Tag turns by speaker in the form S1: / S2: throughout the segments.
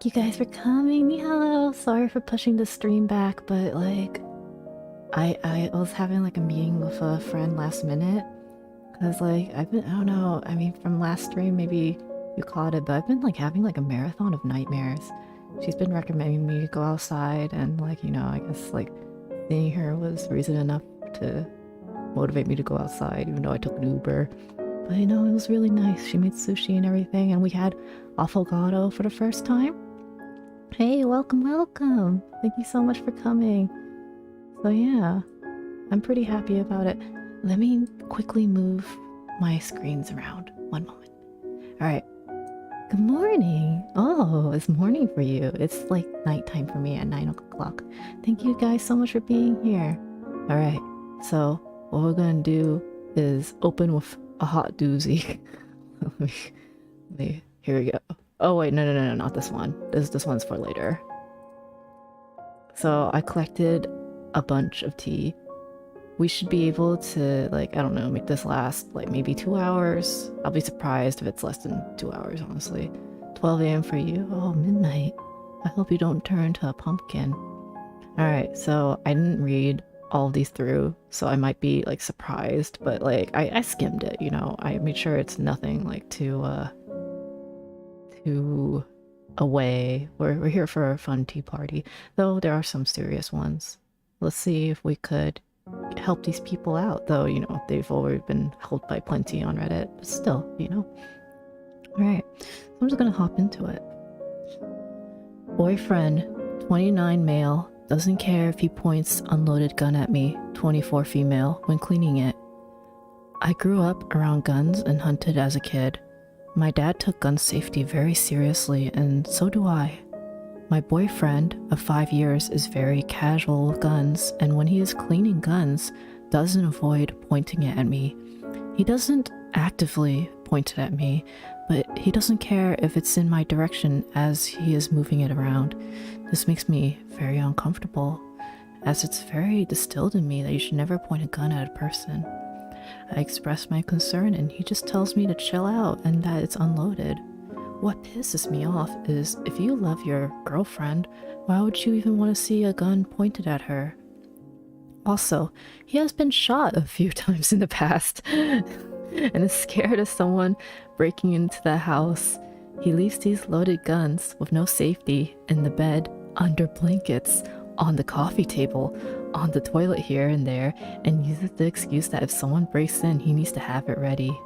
S1: Thank you guys for coming. Hello. Sorry for pushing the stream back, but like I was having like a meeting with a friend last minute because like I don't know, I mean from last stream maybe you caught it, but I've been like having like a marathon of nightmares. She's been recommending me to go outside and like, you know, I guess like seeing her was reason enough to motivate me to go outside even though I took an Uber. But you know, it was really nice. She made sushi and everything and we had affogato for the first time. Hey, welcome, welcome. Thank you so much for coming. So yeah, I'm pretty happy about it. Let me quickly move my screens around. One moment. All right. Good morning. Oh, it's morning for you. It's like nighttime for me at 9 o'clock. Thank you guys so much for being here. All right. So what we're gonna do is open with a hot doozy. Here we go. Oh wait, no, not this one. This one's for later. So I collected a bunch of tea. We should be able to, like, I don't know, make this last like maybe 2 hours. I'll be surprised if it's less than 2 hours, honestly. 12 a.m. for you. Oh, midnight. I hope you don't turn into a pumpkin. Alright, so I didn't read all of these through, so I might be like surprised, but like I skimmed it, you know. I made sure it's nothing like too away. We're here for a fun tea party, though there are some serious ones. Let's see if we could help these people out, though, you know, they've already been helped by plenty on Reddit, but still, you know. Alright, so I'm just gonna hop into it. Boyfriend, 29 male, doesn't care if he points unloaded gun at me, 24 female, when cleaning it. I grew up around guns and hunted as a kid. My dad took gun safety very seriously, and so do I. My boyfriend of 5 years is very casual with guns, and when he is cleaning guns, doesn't avoid pointing it at me. He doesn't actively point it at me, but he doesn't care if it's in my direction as he is moving it around. This makes me very uncomfortable, as it's very distilled in me that you should never point a gun at a person. I express my concern and he just tells me to chill out and that it's unloaded. What pisses me off is if you love your girlfriend, why would you even want to see a gun pointed at her? Also, he has been shot a few times in the past and is scared of someone breaking into the house. He leaves these loaded guns with no safety in the bed, under blankets, on the coffee table, on the toilet here and there, and uses the excuse that if someone breaks in, he needs to have it ready.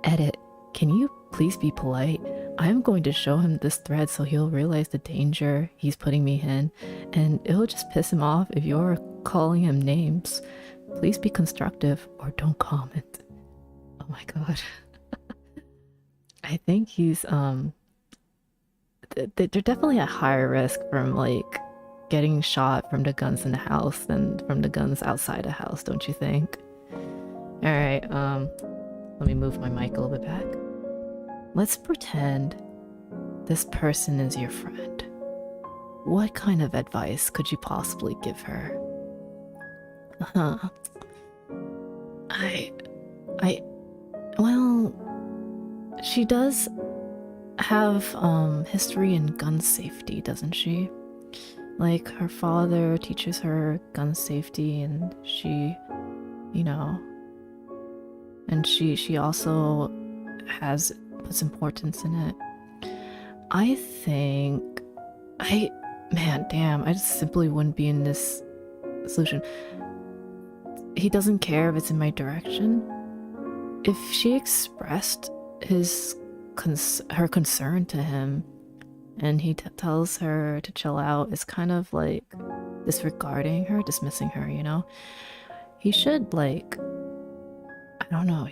S1: Edit. Can you please be polite? I'm going to show him this thread so he'll realize the danger he's putting me in, and it'll just piss him off if you're calling him names. Please be constructive or don't comment. Oh my god. I think he's, they're definitely at higher risk from, like, getting shot from the guns in the house than from the guns outside the house, don't you think? Alright, let me move my mic a little bit back. Let's pretend this person is your friend. What kind of advice could you possibly give her? Well, she does have, history in gun safety, doesn't she? Like, her father teaches her gun safety and she, you know, and she also puts importance in it. I think, man, damn, I just simply wouldn't be in this solution. He doesn't care if it's in my direction. If she expressed her concern to him, and he tells her to chill out, it's kind of like disregarding her, dismissing her, you know? He should, like, I don't know,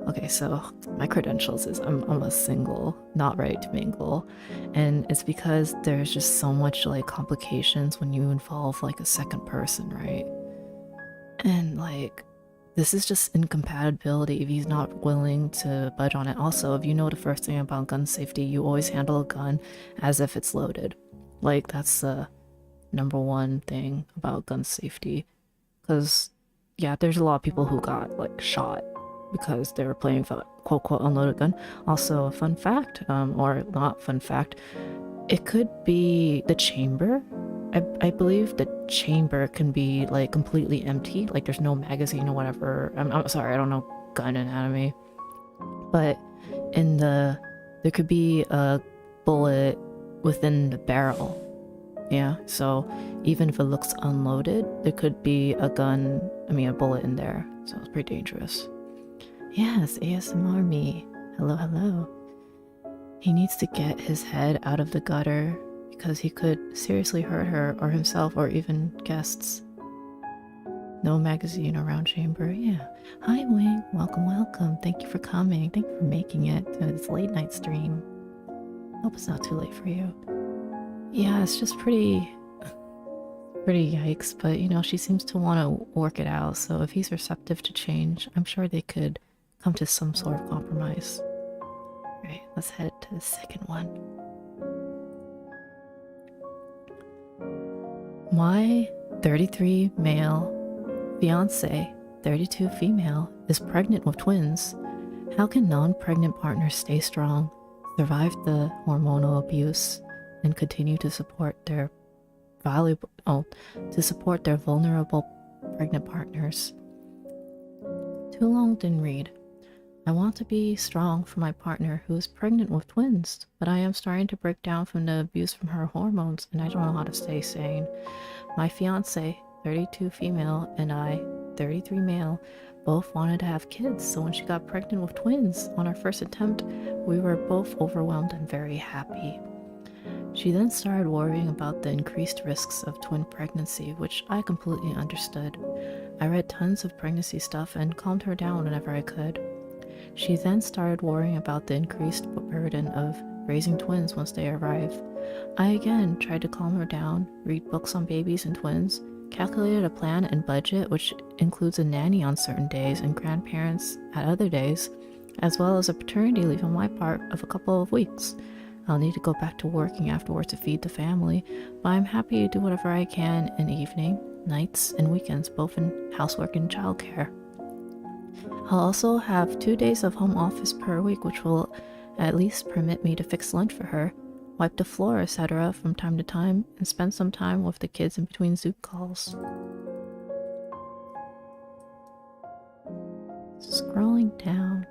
S1: okay, so my credentials is I'm a single, not ready to mingle, and it's because there's just so much, like, complications when you involve, like, a second person, right? And, like, this is just incompatibility if he's not willing to budge on it. Also, if you know the first thing about gun safety, you always handle a gun as if it's loaded. Like, that's the #1 thing about gun safety. Because, yeah, there's a lot of people who got, like, shot because they were playing quote unloaded gun. Also, a fun fact, or not fun fact, it could be the chamber. I believe the chamber can be like completely empty, like there's no magazine or whatever. I'm sorry, I don't know gun anatomy, but there could be a bullet within the barrel. Yeah, so even if it looks unloaded, there could be a bullet in there. So it's pretty dangerous. Yes, ASMR me. Hello, hello. He needs to get his head out of the gutter because he could seriously hurt her or himself or even guests. No magazine around chamber. Yeah. Hi, Wing. Welcome, welcome. Thank you for coming. Thank you for making it to this late night stream. Hope it's not too late for you. Yeah, it's just pretty yikes, but you know, she seems to want to work it out, so if he's receptive to change, I'm sure they could come to some sort of compromise. Right, let's head to the second one. My 33 male fiance, 32 female, is pregnant with twins. How can non-pregnant partners stay strong, survive the hormonal abuse, and continue to support their vulnerable pregnant partners? Too long didn't read. I want to be strong for my partner who is pregnant with twins, but I am starting to break down from the abuse from her hormones, and I don't know how to stay sane. My fiance, 32 female, and I, 33 male, both wanted to have kids, so when she got pregnant with twins on our first attempt, we were both overwhelmed and very happy. She then started worrying about the increased risks of twin pregnancy, which I completely understood. I read tons of pregnancy stuff and calmed her down whenever I could. She then started worrying about the increased burden of raising twins once they arrive. I again tried to calm her down, read books on babies and twins, calculated a plan and budget which includes a nanny on certain days and grandparents at other days, as well as a paternity leave on my part of a couple of weeks. I'll need to go back to working afterwards to feed the family, but I'm happy to do whatever I can in the evening, nights, and weekends, both in housework and childcare. I'll also have 2 days of home office per week, which will at least permit me to fix lunch for her, wipe the floor, etc. from time to time, and spend some time with the kids in between Zoom calls. Scrolling down,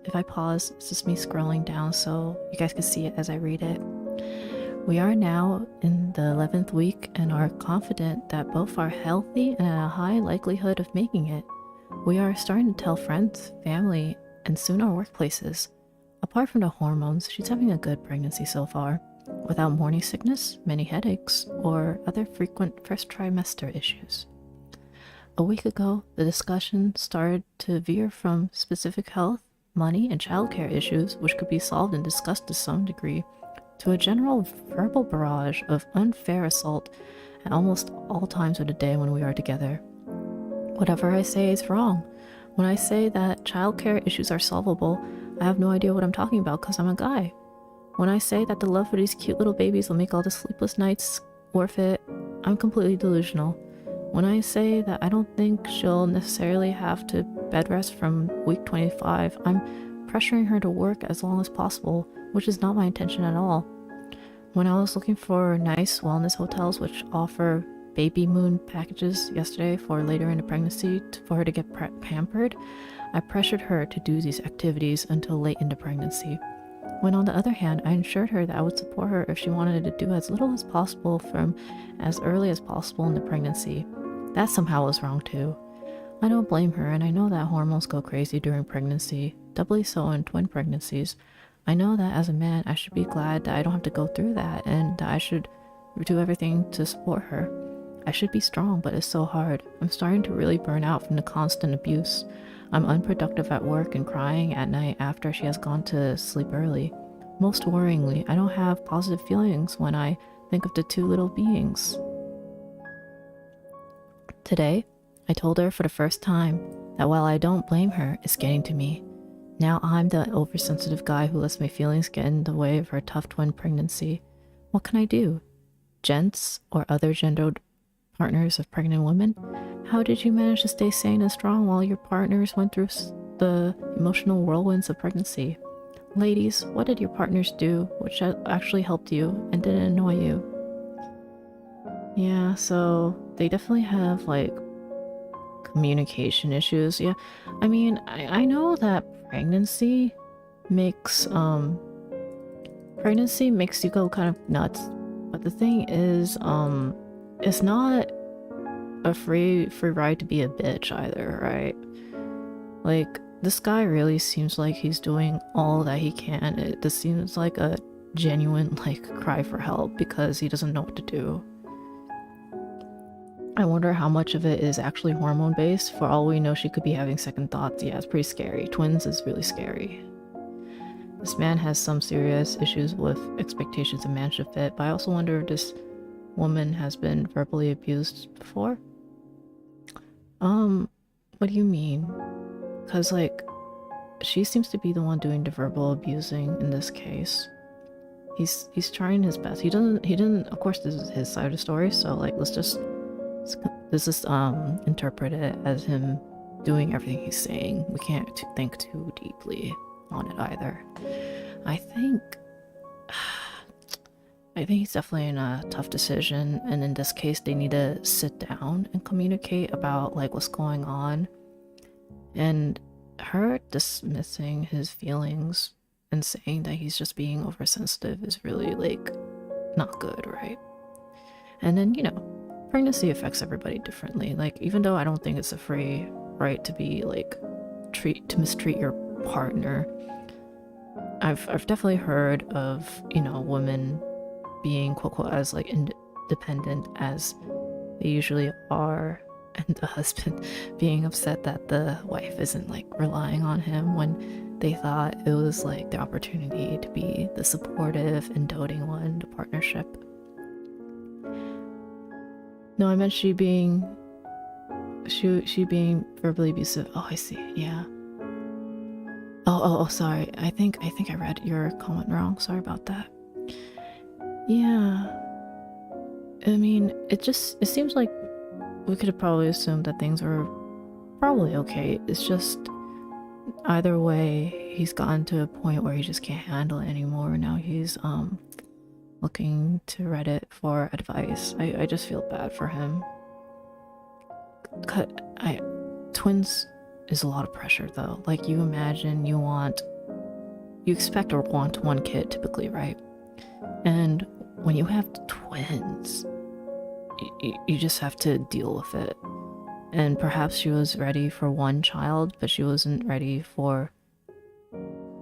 S1: if I pause, it's just me scrolling down so you guys can see it as I read it. We are now in the 11th week and are confident that both are healthy and at a high likelihood of making it. We are starting to tell friends, family, and soon our workplaces. Apart from the hormones, she's having a good pregnancy so far, without morning sickness, many headaches, or other frequent first trimester issues. A week ago, the discussion started to veer from specific health, money, and childcare issues, which could be solved and discussed to some degree, to a general verbal barrage of unfair assault at almost all times of the day when we are together. Whatever I say is wrong. When I say that childcare issues are solvable, I have no idea what I'm talking about because I'm a guy. When I say that the love for these cute little babies will make all the sleepless nights worth it, I'm completely delusional. When I say that I don't think she'll necessarily have to bed rest from week 25, I'm pressuring her to work as long as possible, which is not my intention at all. When I was looking for nice wellness hotels which offer baby moon packages yesterday for later in the pregnancy for her to get pampered, I pressured her to do these activities until late in the pregnancy. When on the other hand, I assured her that I would support her if she wanted to do as little as possible from as early as possible in the pregnancy. That somehow was wrong too. I don't blame her, and I know that hormones go crazy during pregnancy, doubly so in twin pregnancies. I know that as a man, I should be glad that I don't have to go through that, and that I should do everything to support her. I should be strong, but it's so hard. I'm starting to really burn out from the constant abuse. I'm unproductive at work and crying at night after she has gone to sleep early. Most worryingly, I don't have positive feelings when I think of the two little beings. Today, I told her for the first time that while I don't blame her, it's getting to me. Now I'm the oversensitive guy who lets my feelings get in the way of her tough twin pregnancy. What can I do? Gents or other gendered partners of pregnant women, how did you manage to stay sane and strong while your partners went through the emotional whirlwinds of pregnancy. Ladies, what did your partners do which actually helped you and didn't annoy you? Yeah, so they definitely have like communication issues. Yeah, I mean, I know that pregnancy makes you go kind of nuts, but the thing is, it's not a free ride to be a bitch either, right? Like, this guy really seems like he's doing all that he can. This seems like a genuine like cry for help because he doesn't know what to do. I wonder how much of it is actually hormone based. For all we know, she could be having second thoughts. Yeah, it's pretty scary. Twins is really scary. This man has some serious issues with expectations a man should fit, but I also wonder if this woman has been verbally abused before. What do you mean? Because like, she seems to be the one doing the verbal abusing in this case. He's trying his best. He didn't, of course this is his side of the story, so like, let's just interpret it as him doing everything he's saying. We can't think too deeply on it either. I think he's definitely in a tough decision, and in this case they need to sit down and communicate about like what's going on. And her dismissing his feelings and saying that he's just being oversensitive is really like not good, right? And then, you know, pregnancy affects everybody differently. Like, even though I don't think it's a free right to be like to mistreat your partner, I've definitely heard of, you know, women being quote unquote as like independent as they usually are, and the husband being upset that the wife isn't like relying on him when they thought it was like the opportunity to be the supportive and doting one in the partnership. No, I meant she being verbally abusive. Oh, I see. Yeah. Oh, sorry. I think I read your comment wrong. Sorry about that. Yeah. I mean, it seems like we could have probably assumed that things were probably okay. It's just either way, he's gotten to a point where he just can't handle it anymore. Now he's looking to Reddit for advice. I just feel bad for him. Twins is a lot of pressure though. Like, you imagine you expect or want one kid typically, right? And when you have twins, you just have to deal with it. And perhaps she was ready for one child, but she wasn't ready for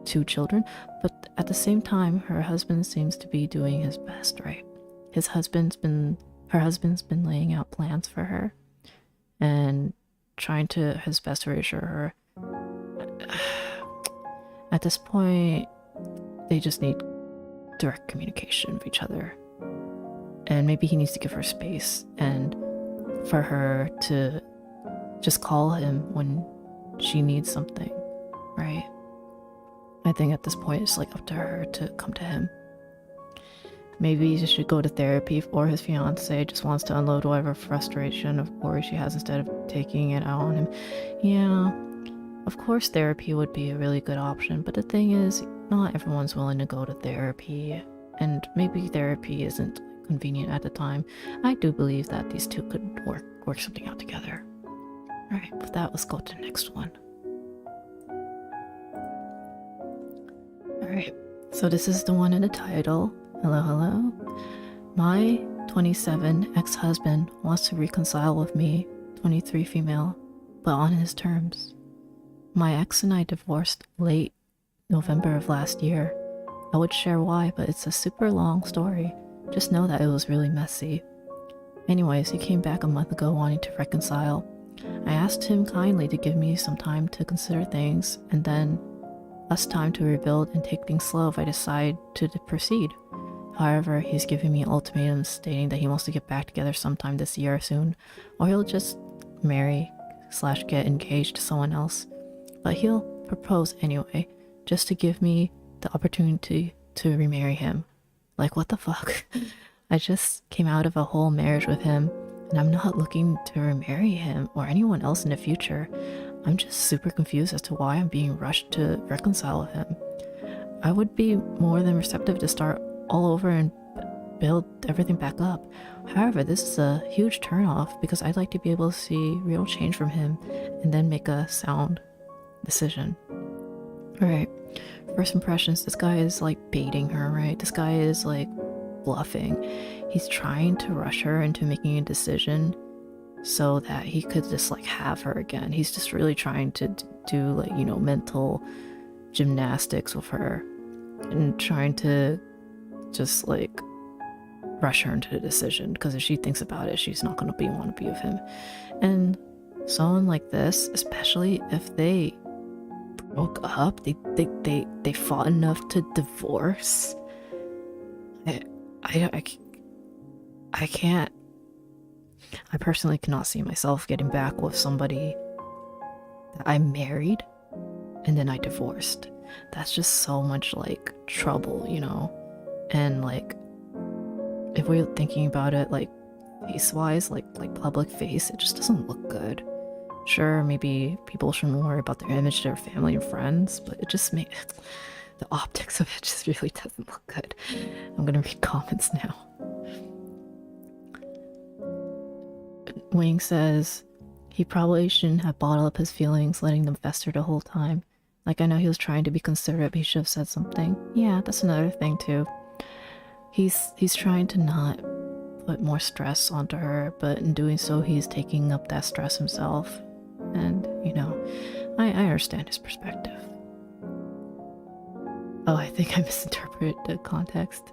S1: 2 children. But at the same time, her husband seems to be doing his best, right? Her husband's been laying out plans for her and trying to his best to reassure her. At this point, they just need direct communication with each other. And maybe he needs to give her space and for her to just call him when she needs something, right? I think at this point it's like up to her to come to him. Maybe he should go to therapy, or his fiance just wants to unload whatever frustration or worry she has instead of taking it out on him. Yeah, of course therapy would be a really good option, but the thing is, not everyone's willing to go to therapy, and maybe therapy isn't convenient at the time. I do believe that these two could work something out together. Alright, with that, let's go to the next one. Alright, so this is the one in the title. Hello. My 27 ex-husband wants to reconcile with me, 23 female, but on his terms. My ex and I divorced late November of last year. I would share why, but it's a super long story. Just know that it was really messy. Anyways, he came back a month ago wanting to reconcile. I asked him kindly to give me some time to consider things, and then us time to rebuild and take things slow if I decide to proceed. However, he's giving me ultimatums stating that he wants to get back together sometime this year soon, or he'll just marry/get engaged to someone else. But he'll propose anyway, just to give me the opportunity to remarry him. Like, what the fuck? I just came out of a whole marriage with him, and I'm not looking to remarry him or anyone else in the future. I'm just super confused as to why I'm being rushed to reconcile with him. I would be more than receptive to start all over and build everything back up. However, this is a huge turnoff because I'd like to be able to see real change from him and then make a sound decision. Alright, first impressions, this guy is like baiting her, right? This guy is like bluffing. He's trying to rush her into making a decision so that he could just like have her again. He's just really trying to do like, you know, mental gymnastics with her and trying to just like rush her into the decision, because if she thinks about it, she's not going to want to be with him. And someone like this, especially if they broke up, they fought enough to divorce. I can't. I personally cannot see myself getting back with somebody that I married and then I divorced. That's just so much like trouble, you know? And like, if we're thinking about it like face-wise, like public face, it just doesn't look good. Sure, maybe people shouldn't worry about their image to their family and friends, but it just makes the optics of it just really doesn't look good. I'm gonna read comments now. Wing says he probably shouldn't have bottled up his feelings, letting them fester the whole time. Like, I know he was trying to be considerate, but he should have said something. Yeah, that's another thing too. He's trying to not put more stress onto her, but in doing so, he's taking up that stress himself. And, you know, I understand his perspective. Oh, I think I misinterpreted the context.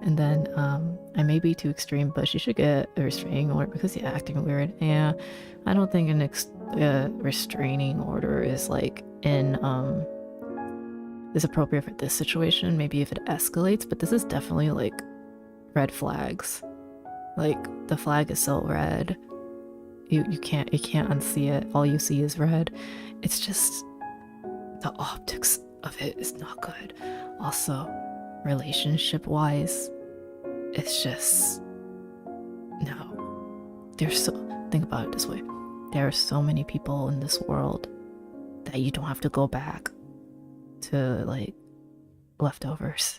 S1: And then, I may be too extreme, but she should get a restraining order because he's acting weird. Yeah, I don't think a restraining order is like is appropriate for this situation. Maybe if it escalates, but this is definitely like red flags. Like, the flag is so red. You can't unsee it. All you see is red. It's just the optics of it is not good. Also, relationship wise, it's just no. Think about it this way. There are so many people in this world that you don't have to go back to like leftovers.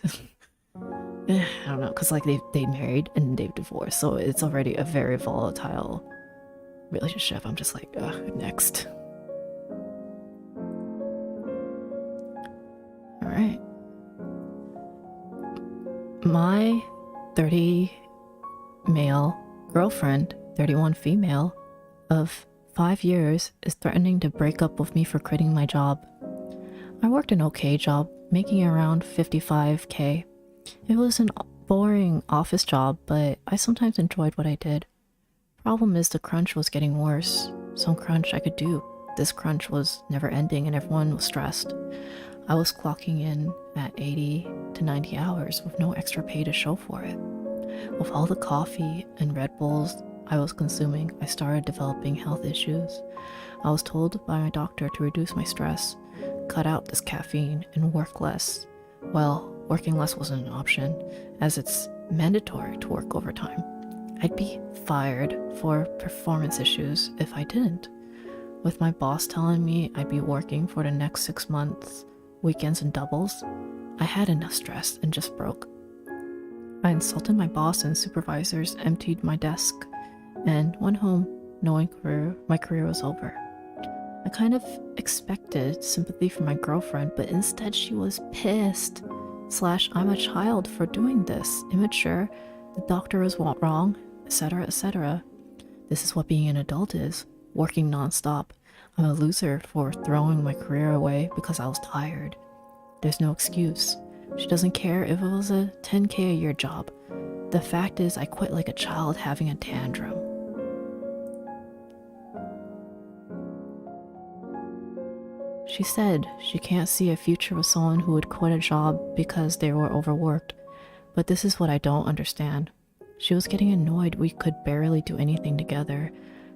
S1: I don't know, because like they married and they've divorced, so it's already a very volatile relationship. I'm just like, next. All right. My 30 male girlfriend, 31 female, of 5 years is threatening to break up with me for quitting my job. I worked an okay job, making around 55K. It was a boring office job, but I sometimes enjoyed what I did. Problem is the crunch was getting worse. Some crunch I could do. This crunch was never ending and everyone was stressed. I was clocking in at 80 to 90 hours with no extra pay to show for it. With all the coffee and Red Bulls I was consuming, I started developing health issues. I was told by my doctor to reduce my stress, cut out this caffeine, and work less. Well, working less wasn't an option, as it's mandatory to work overtime. I'd be fired for performance issues if I didn't. With my boss telling me I'd be working for the next 6 months, weekends and doubles, I had enough stress and just broke. I insulted my boss and supervisors, emptied my desk, and went home knowing my career was over. I kind of expected sympathy from my girlfriend, but instead she was pissed. I'm a child for doing this, immature, the doctor was wrong, etc., etc. This is what being an adult is, working non-stop. I'm a loser for throwing my career away because I was tired. There's no excuse. She doesn't care if it was a 10K a year job. The fact is I quit like a child having a tantrum. She said she can't see a future with someone who would quit a job because they were overworked. But this is what I don't understand. She was getting annoyed we could barely do anything together.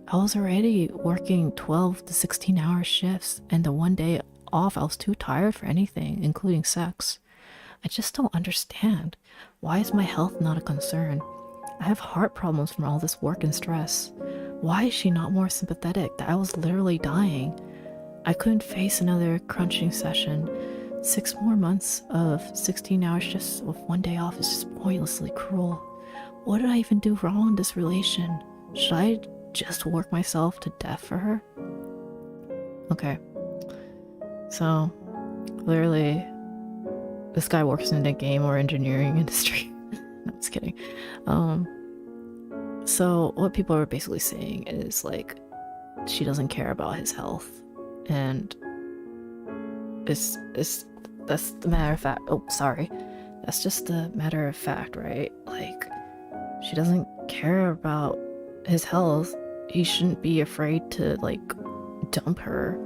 S1: I was already working 12 to 16-hour shifts, and the one day off I was too tired for anything, including sex. I just don't understand. Why is my health not a concern? I have heart problems from all this work and stress. Why is she not more sympathetic? That I was literally dying. I couldn't face another crunching session. 6 more months of 16 hours just with 1 day off is just pointlessly cruel. What did I even do wrong in this relation? Should I just work myself to death for her? Okay. So, clearly, this guy works in the game or engineering industry. No, I'm just kidding. So what people are basically saying is like, she doesn't care about his health, and that's the matter of fact. Oh, sorry. That's just the matter of fact, right? Like, she doesn't care about his health. He shouldn't be afraid to like dump her,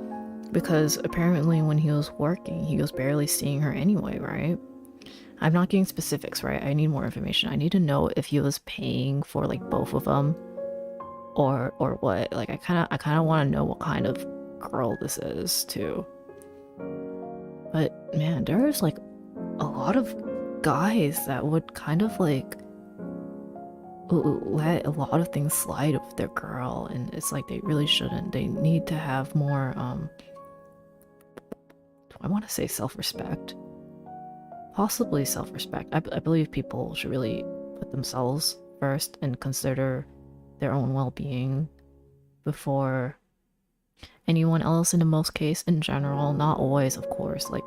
S1: because apparently when he was working, he was barely seeing her anyway, right? I'm not getting specifics, right? I need more information. I need to know if he was paying for like both of them, or what. Like, I kind of want to know what kind of girl this is too. But man, there's like a lot of guys that would kind of like let a lot of things slide with their girl, and it's like they really shouldn't. They need to have more I want to say self-respect. Possibly self-respect. I believe people should really put themselves first and consider their own well-being before anyone else, in the most case, in general. Not always, of course. Like,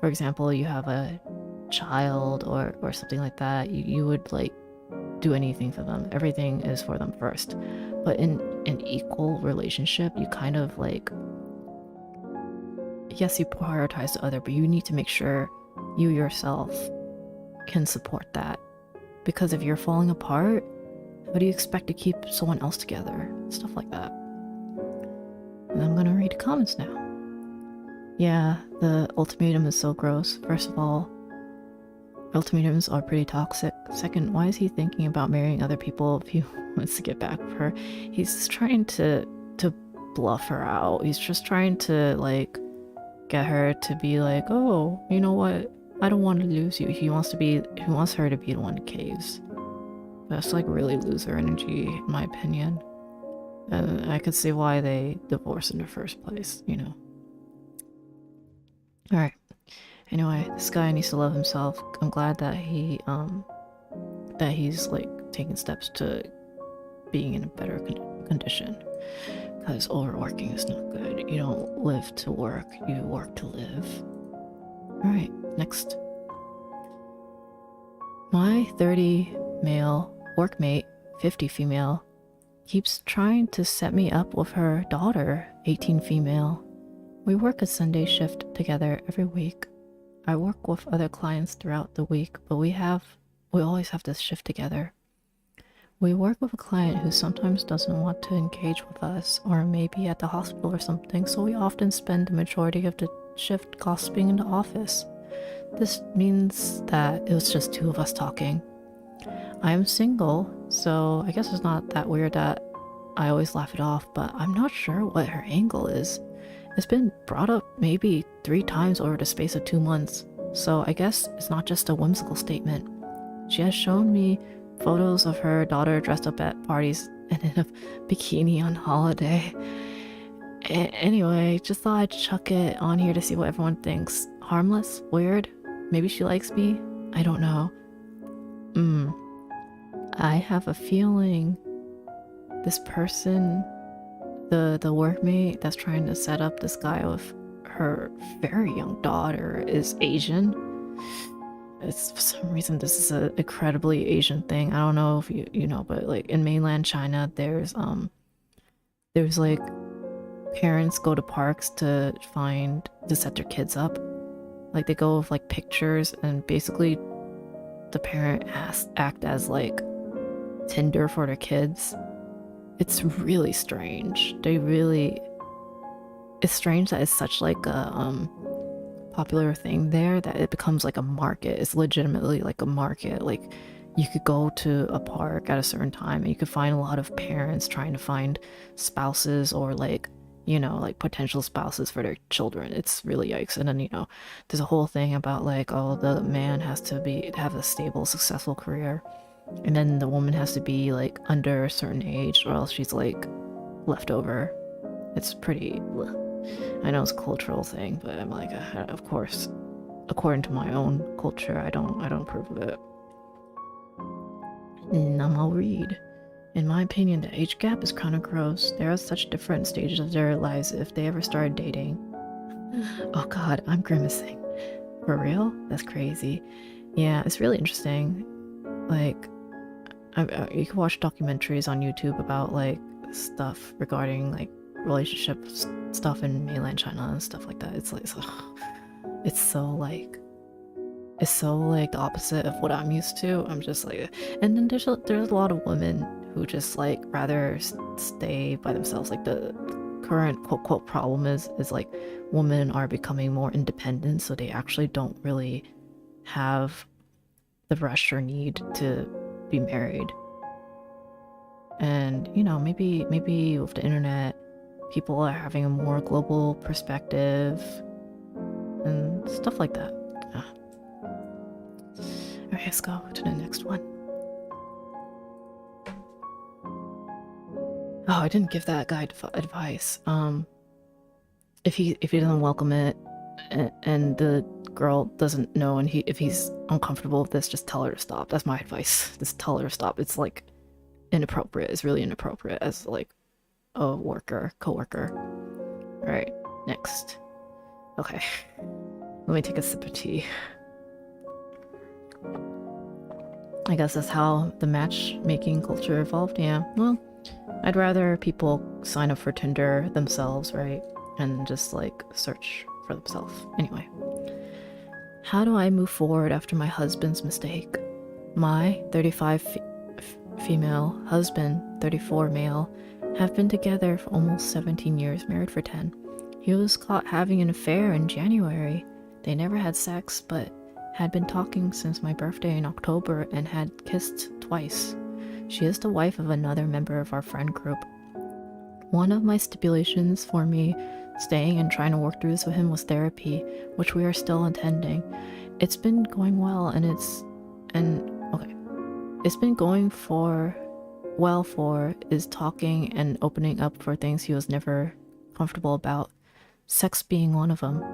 S1: for example, you have a child or something like that, you would like do anything for them. Everything is for them first. But in an equal relationship, you kind of like, yes, you prioritize the other, but you need to make sure you yourself can support that. Because if you're falling apart, how do you expect to keep someone else together? Stuff like that. And I'm gonna read the comments now. Yeah, the ultimatum is so gross. First of all, ultimatums are pretty toxic. Second, why is he thinking about marrying other people if he wants to get back with her? He's just trying to bluff her out. He's just trying to like get her to be like, oh, you know what? I don't want to lose you. He wants her to be the one that caves. That's like really loser energy, in my opinion. And I could see why they divorced in the first place, you know. Alright. Anyway, this guy needs to love himself. I'm glad that he's like taking steps to being in a better condition. Because overworking is not good. You don't live to work, you work to live. Alright, next. My 30 male workmate, 50 female, keeps trying to set me up with her daughter, 18 female. We work a Sunday shift together every week. I work with other clients throughout the week, but we always have this shift together. We work with a client who sometimes doesn't want to engage with us, or maybe at the hospital or something, so we often spend the majority of the shift gossiping in the office. This means that it was just 2 of us talking. I am single, so I guess it's not that weird that I always laugh it off, but I'm not sure what her angle is. It's been brought up maybe 3 times over the space of 2 months, so I guess it's not just a whimsical statement. She has shown me photos of her daughter dressed up at parties and in a bikini on holiday. Anyway, just thought I'd chuck it on here to see what everyone thinks. Harmless? Weird? Maybe she likes me? I don't know. I have a feeling this person, the workmate that's trying to set up this guy with her very young daughter, is Asian. It's, for some reason, this is an incredibly Asian thing. I don't know if you know, but like in mainland China, there's like parents go to parks to set their kids up. Like they go with like pictures, and basically the parent act as like Tinder for their kids. It's really strange. It's strange that it's such like a popular thing there that it becomes like a market. It's legitimately like a market. Like you could go to a park at a certain time and you could find a lot of parents trying to find spouses, or like, you know, like potential spouses for their children. It's really yikes. And then, you know, there's a whole thing about like, oh, the man has to have a stable, successful career. And then the woman has to be like under a certain age or else she's like left over. It's pretty, I know it's a cultural thing, but I'm like, of course, according to my own culture, I don't approve of it. And I'll read. In my opinion, the age gap is kind of gross. They're at such different stages of their lives if they ever started dating. Oh god, I'm grimacing. For real? That's crazy. Yeah, it's really interesting. Like, you can watch documentaries on YouTube about like stuff regarding like relationship stuff in mainland China and stuff like that. It's like, it's so like the opposite of what I'm used to. I'm just like, and then there's a lot of women who just like rather stay by themselves. Like the current quote problem is like women are becoming more independent, so they actually don't really have the rush or need to be married. And you know, maybe with the internet, people are having a more global perspective and stuff like that. Yeah. Alright, let's go to the next one. Oh, I didn't give that guy advice. If he doesn't welcome it, and the girl doesn't know, and if he's uncomfortable with this, just tell her to stop. That's my advice. Just tell her to stop. It's like inappropriate. It's really inappropriate as like a coworker. All right, next. Okay, let me take a sip of tea. I guess that's how the matchmaking culture evolved. Yeah, well, I'd rather people sign up for Tinder themselves, right? And just like search for themselves. Anyway, how do I move forward after my husband's mistake? My 35 female husband, 34 male, have been together for almost 17 years, married for 10. He was caught having an affair in January. They never had sex, but had been talking since my birthday in October and had kissed twice. She is the wife of another member of our friend group. One of my stipulations for me staying and trying to work through this with him was therapy, which we are still attending. It's been going well, and it's been going for is talking and opening up for things he was never comfortable about, sex being one of them.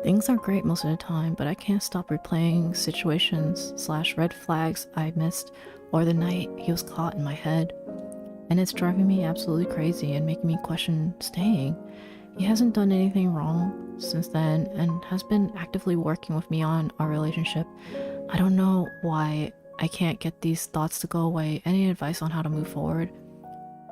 S1: Things are great most of the time, but I can't stop replaying situations / red flags I missed, or the night he was caught in my head. And it's driving me absolutely crazy and making me question staying. He hasn't done anything wrong since then and has been actively working with me on our relationship. I don't know why I can't get these thoughts to go away. Any advice on how to move forward?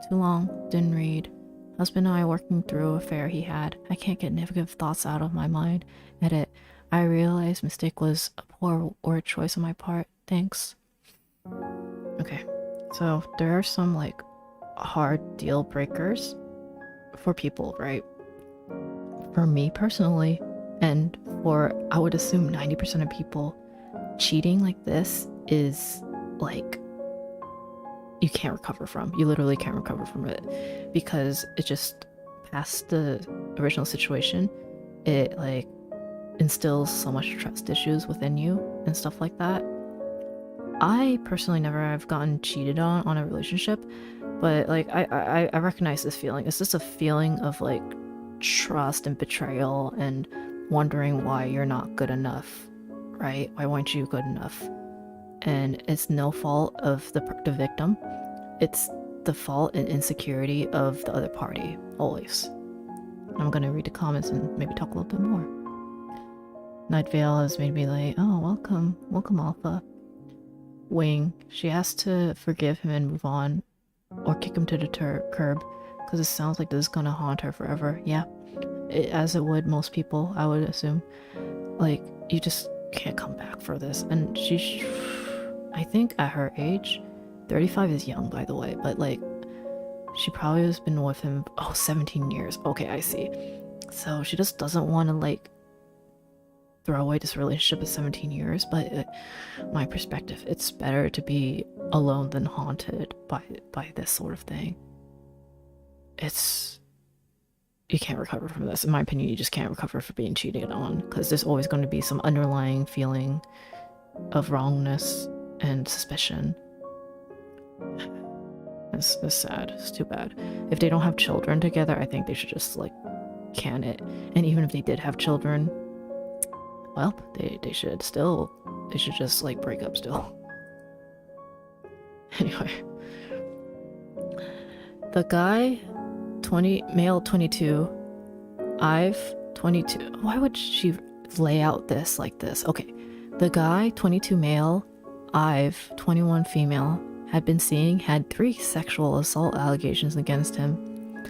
S1: Too long, didn't read. Husband and I working through an affair he had. I can't get negative thoughts out of my mind. Edit. I realized mistake was a poor word choice on my part. Thanks. Okay, so there are some like hard deal breakers for people, right? For me personally, and for I would assume 90% of people, cheating like this is like you can't recover from. You literally can't recover from it because it just past the original situation, it like instills so much trust issues within you and stuff like that. I personally never have gotten cheated on a relationship, but like I recognize this feeling. It's just a feeling of like trust and betrayal and wondering why you're not good enough, right? Why weren't you good enough? And it's no fault of the victim. It's the fault and insecurity of the other party, always. I'm gonna read the comments and maybe talk a little bit more. Night Vale has made me like, oh, welcome Alpha. Wing, she has to forgive him and move on, or kick him to the curb, because it sounds like this is gonna haunt her forever. Yeah, as it would most people, I would assume. Like, you just can't come back for this. And I think at her age, 35 is young, by the way, but like, she probably has been with him, 17 years. Okay, I see. So she just doesn't want to like throw away this relationship at 17 years, but my perspective, it's better to be alone than haunted by this sort of thing. You can't recover from this. In my opinion, you just can't recover from being cheated on, because there's always going to be some underlying feeling of wrongness and suspicion. It's sad. It's too bad. If they don't have children together, I think they should just, like, can it. And even if they did have children, well, they should just, like, break up still. Anyway. The guy, male 22, I've 22. Why would she lay out this like this? Okay. The guy, 22 male, I've 21 female, had been seeing had 3 sexual assault allegations against him.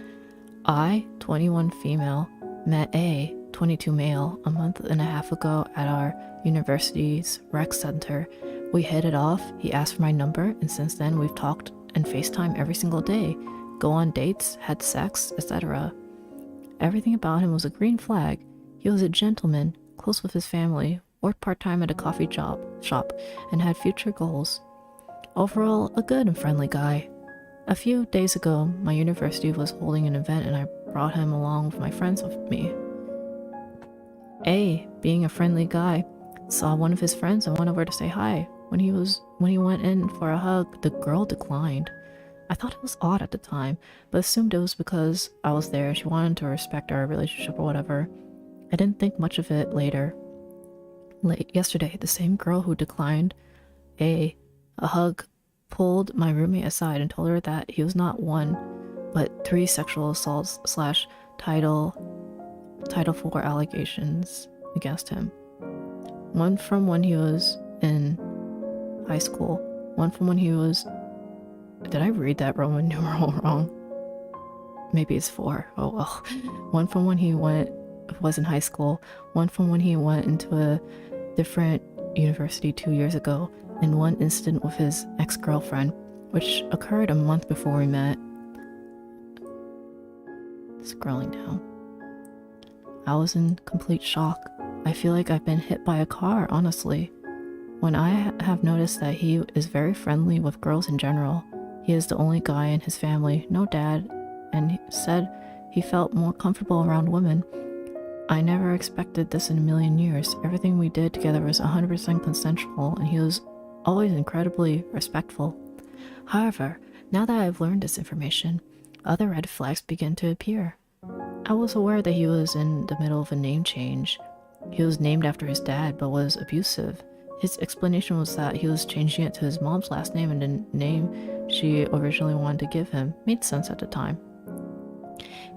S1: I, 21 female, met A, 22 male, a month and a half ago at our university's rec center. We hit it off, he asked for my number, and since then we've talked and FaceTime every single day, go on dates, had sex, etc. Everything about him was a green flag. He was a gentleman, close with his family, worked part-time at a coffee shop, and had future goals. Overall, a good and friendly guy. A few days ago, my university was holding an event and I brought him along with my friends with me. A, being a friendly guy, saw one of his friends and went over to say hi. When he went in for a hug, the girl declined. I thought it was odd at the time, but assumed it was because I was there. She wanted to respect our relationship or whatever. I didn't think much of it later. Yesterday, the same girl who declined a hug pulled my roommate aside and told her that he was not 1, but 3 sexual assaults / Title IV allegations against him. One from when he was in high school, one from when he was... Did I read that Roman numeral wrong? Maybe it's 4. Oh well. One from when he was in high school, one from when he went into a different university 2 years ago, and one incident with his ex-girlfriend, which occurred a month before we met. Scrolling down. I was in complete shock. I feel like I've been hit by a car, honestly. When I have noticed that he is very friendly with girls in general. He is the only guy in his family, no dad, and he said he felt more comfortable around women. I never expected this in a million years. Everything we did together was 100% consensual, and he was always incredibly respectful. However, now that I've learned this information, other red flags begin to appear. I was aware that he was in the middle of a name change. He was named after his dad, but was abusive. His explanation was that he was changing it to his mom's last name, and the name she originally wanted to give him made sense at the time.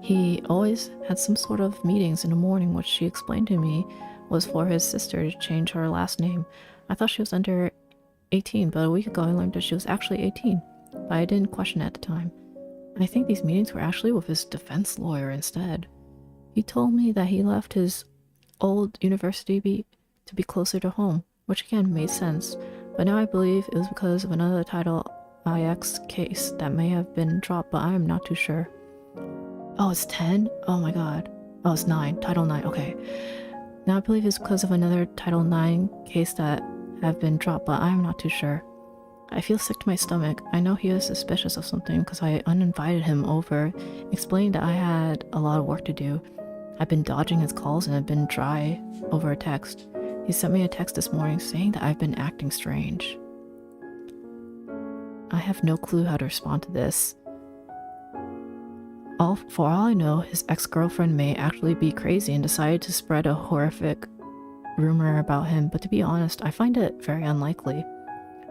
S1: He always had some sort of meetings in the morning, which she explained to me was for his sister to change her last name. I thought she was under 18, but a week ago I learned that she was actually 18, but I didn't question it at the time. I think these meetings were actually with his defense lawyer instead. He told me that he left his old university to be closer to home, which again made sense, but now I believe it was because of another Title IX case that may have been dropped, but I am not too sure. Oh, it's 10? Oh my god. Oh, it's 9. Title 9, okay. Now I believe it's because of another Title 9 case that have been dropped, but I am not too sure. I feel sick to my stomach. I know he is suspicious of something because I uninvited him over, explaining that I had a lot of work to do. I've been dodging his calls and have been dry over a text. He sent me a text this morning saying that I've been acting strange. I have no clue how to respond to this. For all I know, his ex-girlfriend may actually be crazy and decided to spread a horrific rumor about him, but to be honest, I find it very unlikely.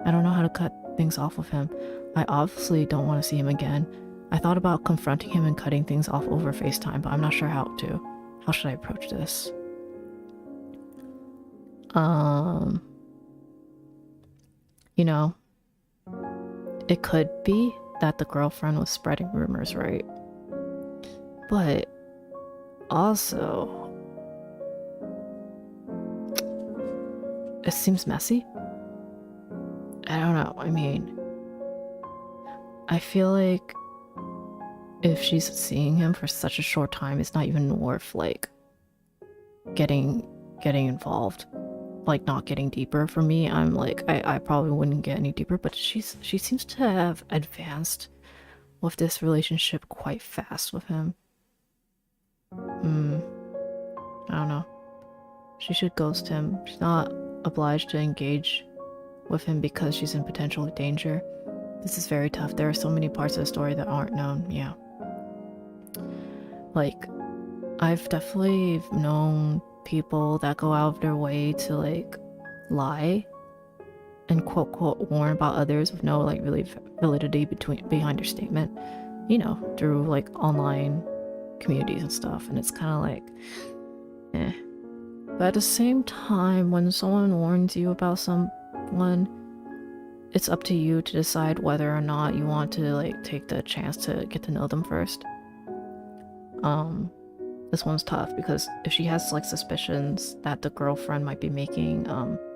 S1: I don't know how to cut things off with him. I obviously don't want to see him again. I thought about confronting him and cutting things off over FaceTime, but I'm not sure how to. How should I approach this? You know, it could be that the girlfriend was spreading rumors, right? But also, it seems messy. I don't know. I mean, I feel like if she's seeing him for such a short time, it's not even worth like getting involved, like not getting deeper. For me, I'm like I probably wouldn't get any deeper, but she seems to have advanced with this relationship quite fast with him. I don't know. She should ghost him. She's not obliged to engage with him because she's in potential danger. This is very tough. There are so many parts of the story that aren't known. Yeah. Like, I've definitely known people that go out of their way to, like, lie and quote warn about others with no, like, really validity behind their statement, you know, through, like, online communities and stuff. And it's kind of like, eh. But at the same time, when someone warns you about someone, it's up to you to decide whether or not you want to, like, take the chance to get to know them first. This one's tough because if she has, like, suspicions that the girlfriend might be making,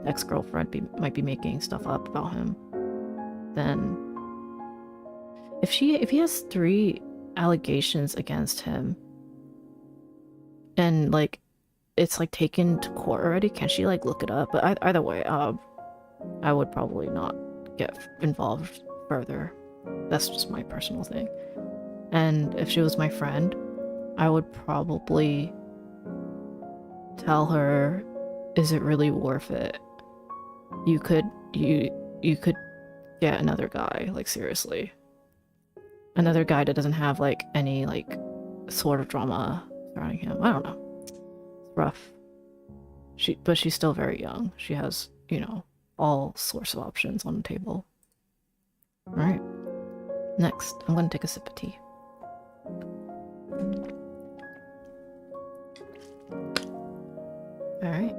S1: ex-girlfriend might be making stuff up about him, then if he has 3 allegations against him and, like, it's, like, taken to court already, can she, like, look it up? But either way, I would probably not get involved further. That's just my personal thing. And if she was my friend, I would probably tell her, is it really worth it? You could get another guy, like, seriously. Another guy that doesn't have, like, any, like, sort of drama surrounding him. I don't know. It's rough. But she's still very young. She has, you know, all sorts of options on the table. Alright. Next, I'm gonna take a sip of tea. Alright.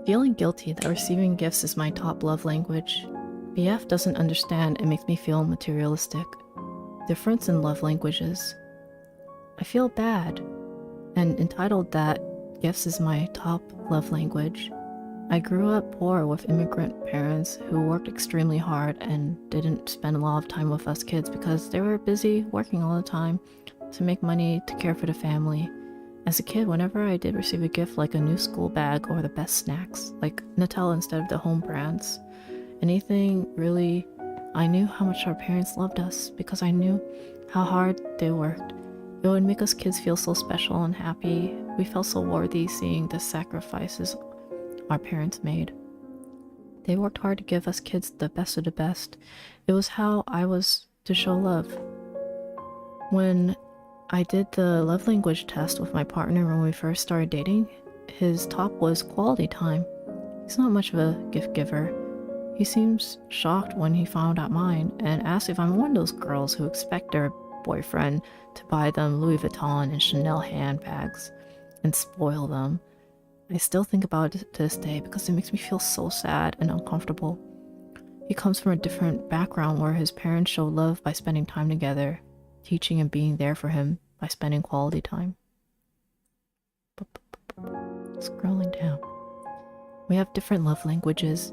S1: Feeling guilty that receiving gifts is my top love language. BF doesn't understand and makes me feel materialistic. Difference in love languages. I feel bad and entitled that gifts is my top love language. I grew up poor with immigrant parents who worked extremely hard and didn't spend a lot of time with us kids because they were busy working all the time to make money to care for the family. As a kid, whenever I did receive a gift like a new school bag or the best snacks, like Nutella instead of the home brands, anything really, I knew how much our parents loved us because I knew how hard they worked. It would make us kids feel so special and happy. We felt so worthy seeing the sacrifices our parents made. They worked hard to give us kids the best of the best. It was how I was to show love. When I did the love language test with my partner when we first started dating, his top was quality time. He's not much of a gift giver. He seems shocked when he found out mine and asked if I'm one of those girls who expect their boyfriend to buy them Louis Vuitton and Chanel handbags and spoil them. I still think about it to this day because it makes me feel so sad and uncomfortable. He comes from a different background where his parents show love by spending time together, teaching and being there for him by spending quality time. Scrolling down. We have different love languages,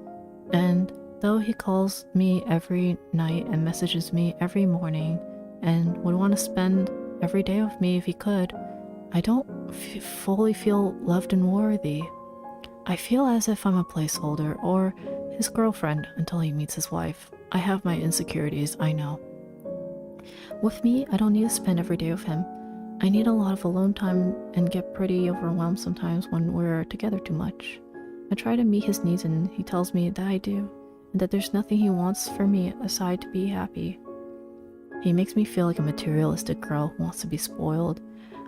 S1: and though he calls me every night and messages me every morning and would want to spend every day with me if he could, I don't fully feel loved and worthy. I feel as if I'm a placeholder or his girlfriend until he meets his wife. I have my insecurities, I know. With me, I don't need to spend every day with him. I need a lot of alone time and get pretty overwhelmed sometimes when we're together too much. I try to meet his needs and he tells me that I do, and that there's nothing he wants for me aside to be happy. He makes me feel like a materialistic girl who wants to be spoiled.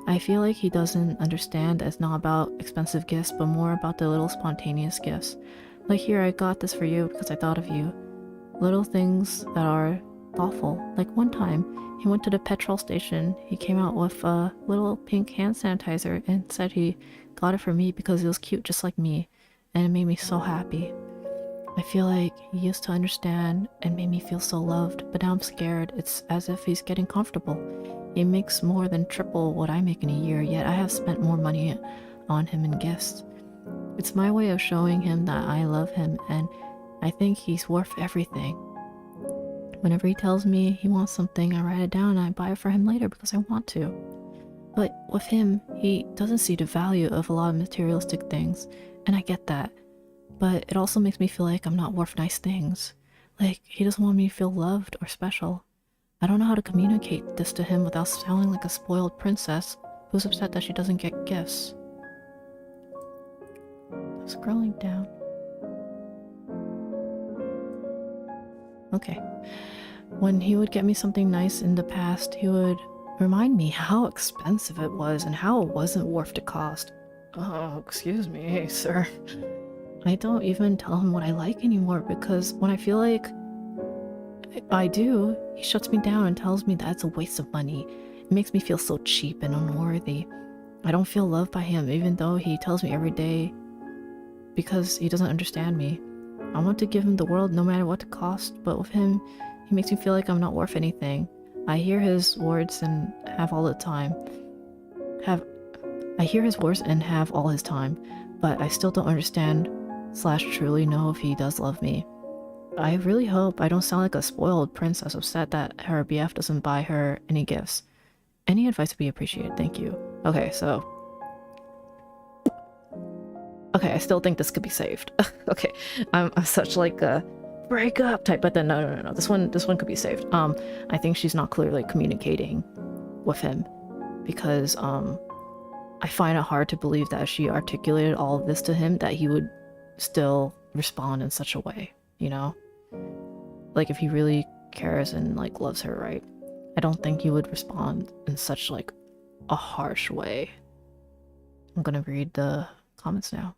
S1: I feel like he doesn't understand that it's not about expensive gifts, but more about the little spontaneous gifts. Like, here, I got this for you because I thought of you. Little things that are thoughtful. Like one time, he went to the petrol station, he came out with a little pink hand sanitizer and said he got it for me because it was cute just like me, and it made me so happy. I feel like he used to understand and made me feel so loved, but now I'm scared. It's as if he's getting comfortable. He makes more than triple what I make in a year, yet I have spent more money on him in gifts. It's my way of showing him that I love him, and I think he's worth everything. Whenever he tells me he wants something, I write it down and I buy it for him later because I want to. But with him, he doesn't see the value of a lot of materialistic things, and I get that. But it also makes me feel like I'm not worth nice things. Like, he doesn't want me to feel loved or special. I don't know how to communicate this to him without sounding like a spoiled princess who's upset that she doesn't get gifts. Scrolling down. Okay. When he would get me something nice in the past, he would remind me how expensive it was and how it wasn't worth the cost. Oh, excuse me, sir. I don't even tell him what I like anymore because when I feel like I do, he shuts me down and tells me that's a waste of money. It makes me feel so cheap and unworthy. I don't feel loved by him even though he tells me every day because he doesn't understand me. I want to give him the world no matter what the cost, but with him, he makes me feel like I'm not worth anything. I hear his words and have all the time. I hear his words and have all his time, but I still don't understand / truly know if he does love me. I really hope I don't sound like a spoiled princess upset that her BF doesn't buy her any gifts. Any advice would be appreciated, thank you. Okay, so... Okay, I still think this could be saved. Okay, I'm such like a break up type, but then no. This one could be saved. I think she's not clearly communicating with him because I find it hard to believe that if she articulated all of this to him that he would still respond in such a way, you know? Like if he really cares and like loves her, right? I don't think he would respond in such like a harsh way. I'm gonna read the comments now.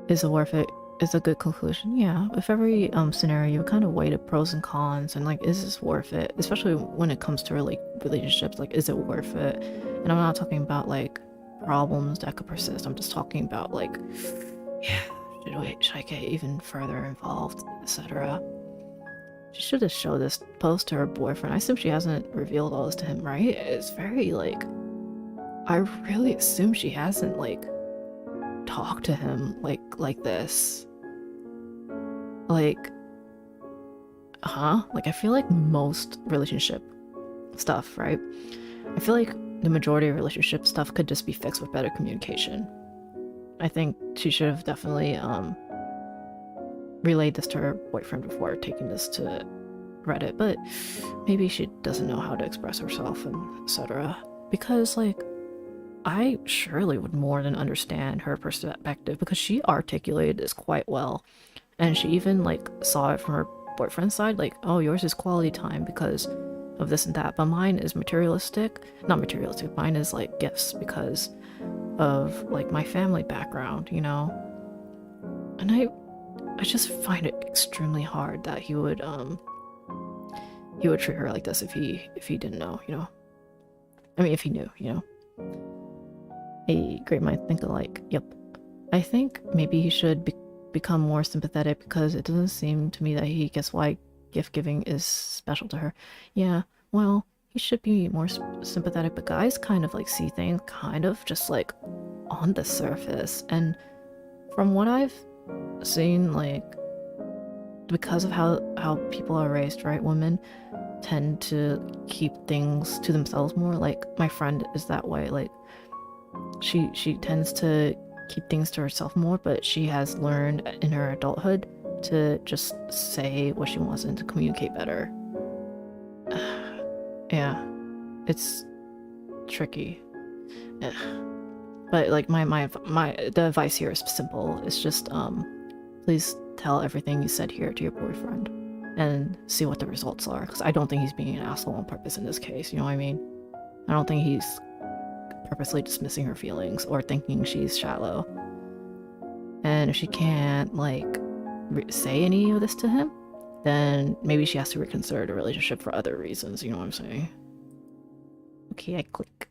S1: Is it worth it? Is a good conclusion. Yeah, with every scenario, you kind of weigh the pros and cons and like, is this worth it? Especially when it comes to relationships, like, is it worth it? And I'm not talking about like problems that could persist. I'm just talking about like, yeah, should I get even further involved, etc. She should have showed this post to her boyfriend. I assume she hasn't revealed all this to him, right? It's very like, I really assume she hasn't like talked to him like this. Like, like I feel like most relationship stuff, right? I feel like the majority of relationship stuff could just be fixed with better communication. I think she should have definitely relayed this to her boyfriend before taking this to Reddit, but maybe she doesn't know how to express herself and etc. Because like I surely would more than understand her perspective because she articulated this quite well. And she even like saw it from her boyfriend's side, like, oh, yours is quality time because of this and that, but mine is materialistic. Not materialistic, mine is like gifts because of like my family background, you know? And I just find it extremely hard that he would treat her like this if he didn't know, you know? I mean, if he knew, you know? A great mind think alike. Yep. I think maybe he should become more sympathetic because it doesn't seem to me that he gets why gift giving is special to her. Yeah, well, he should be more sympathetic, but guys kind of like see things kind of just like on the surface. And from what I've seen, like, because of how people are raised, right? Women tend to keep things to themselves more. Like, my friend is that way. Like, she tends to keep things to herself more, but she has learned in her adulthood to just say what she wants and to communicate better. Yeah, it's tricky. But like the advice here is simple. It's just please tell everything you said here to your boyfriend and see what the results are, because I don't think he's being an asshole on purpose in this case, you know what I mean? I don't think he's purposely dismissing her feelings or thinking she's shallow. And if she can't like say any of this to him, then maybe she has to reconsider the relationship for other reasons, you know what I'm saying? Okay, I click.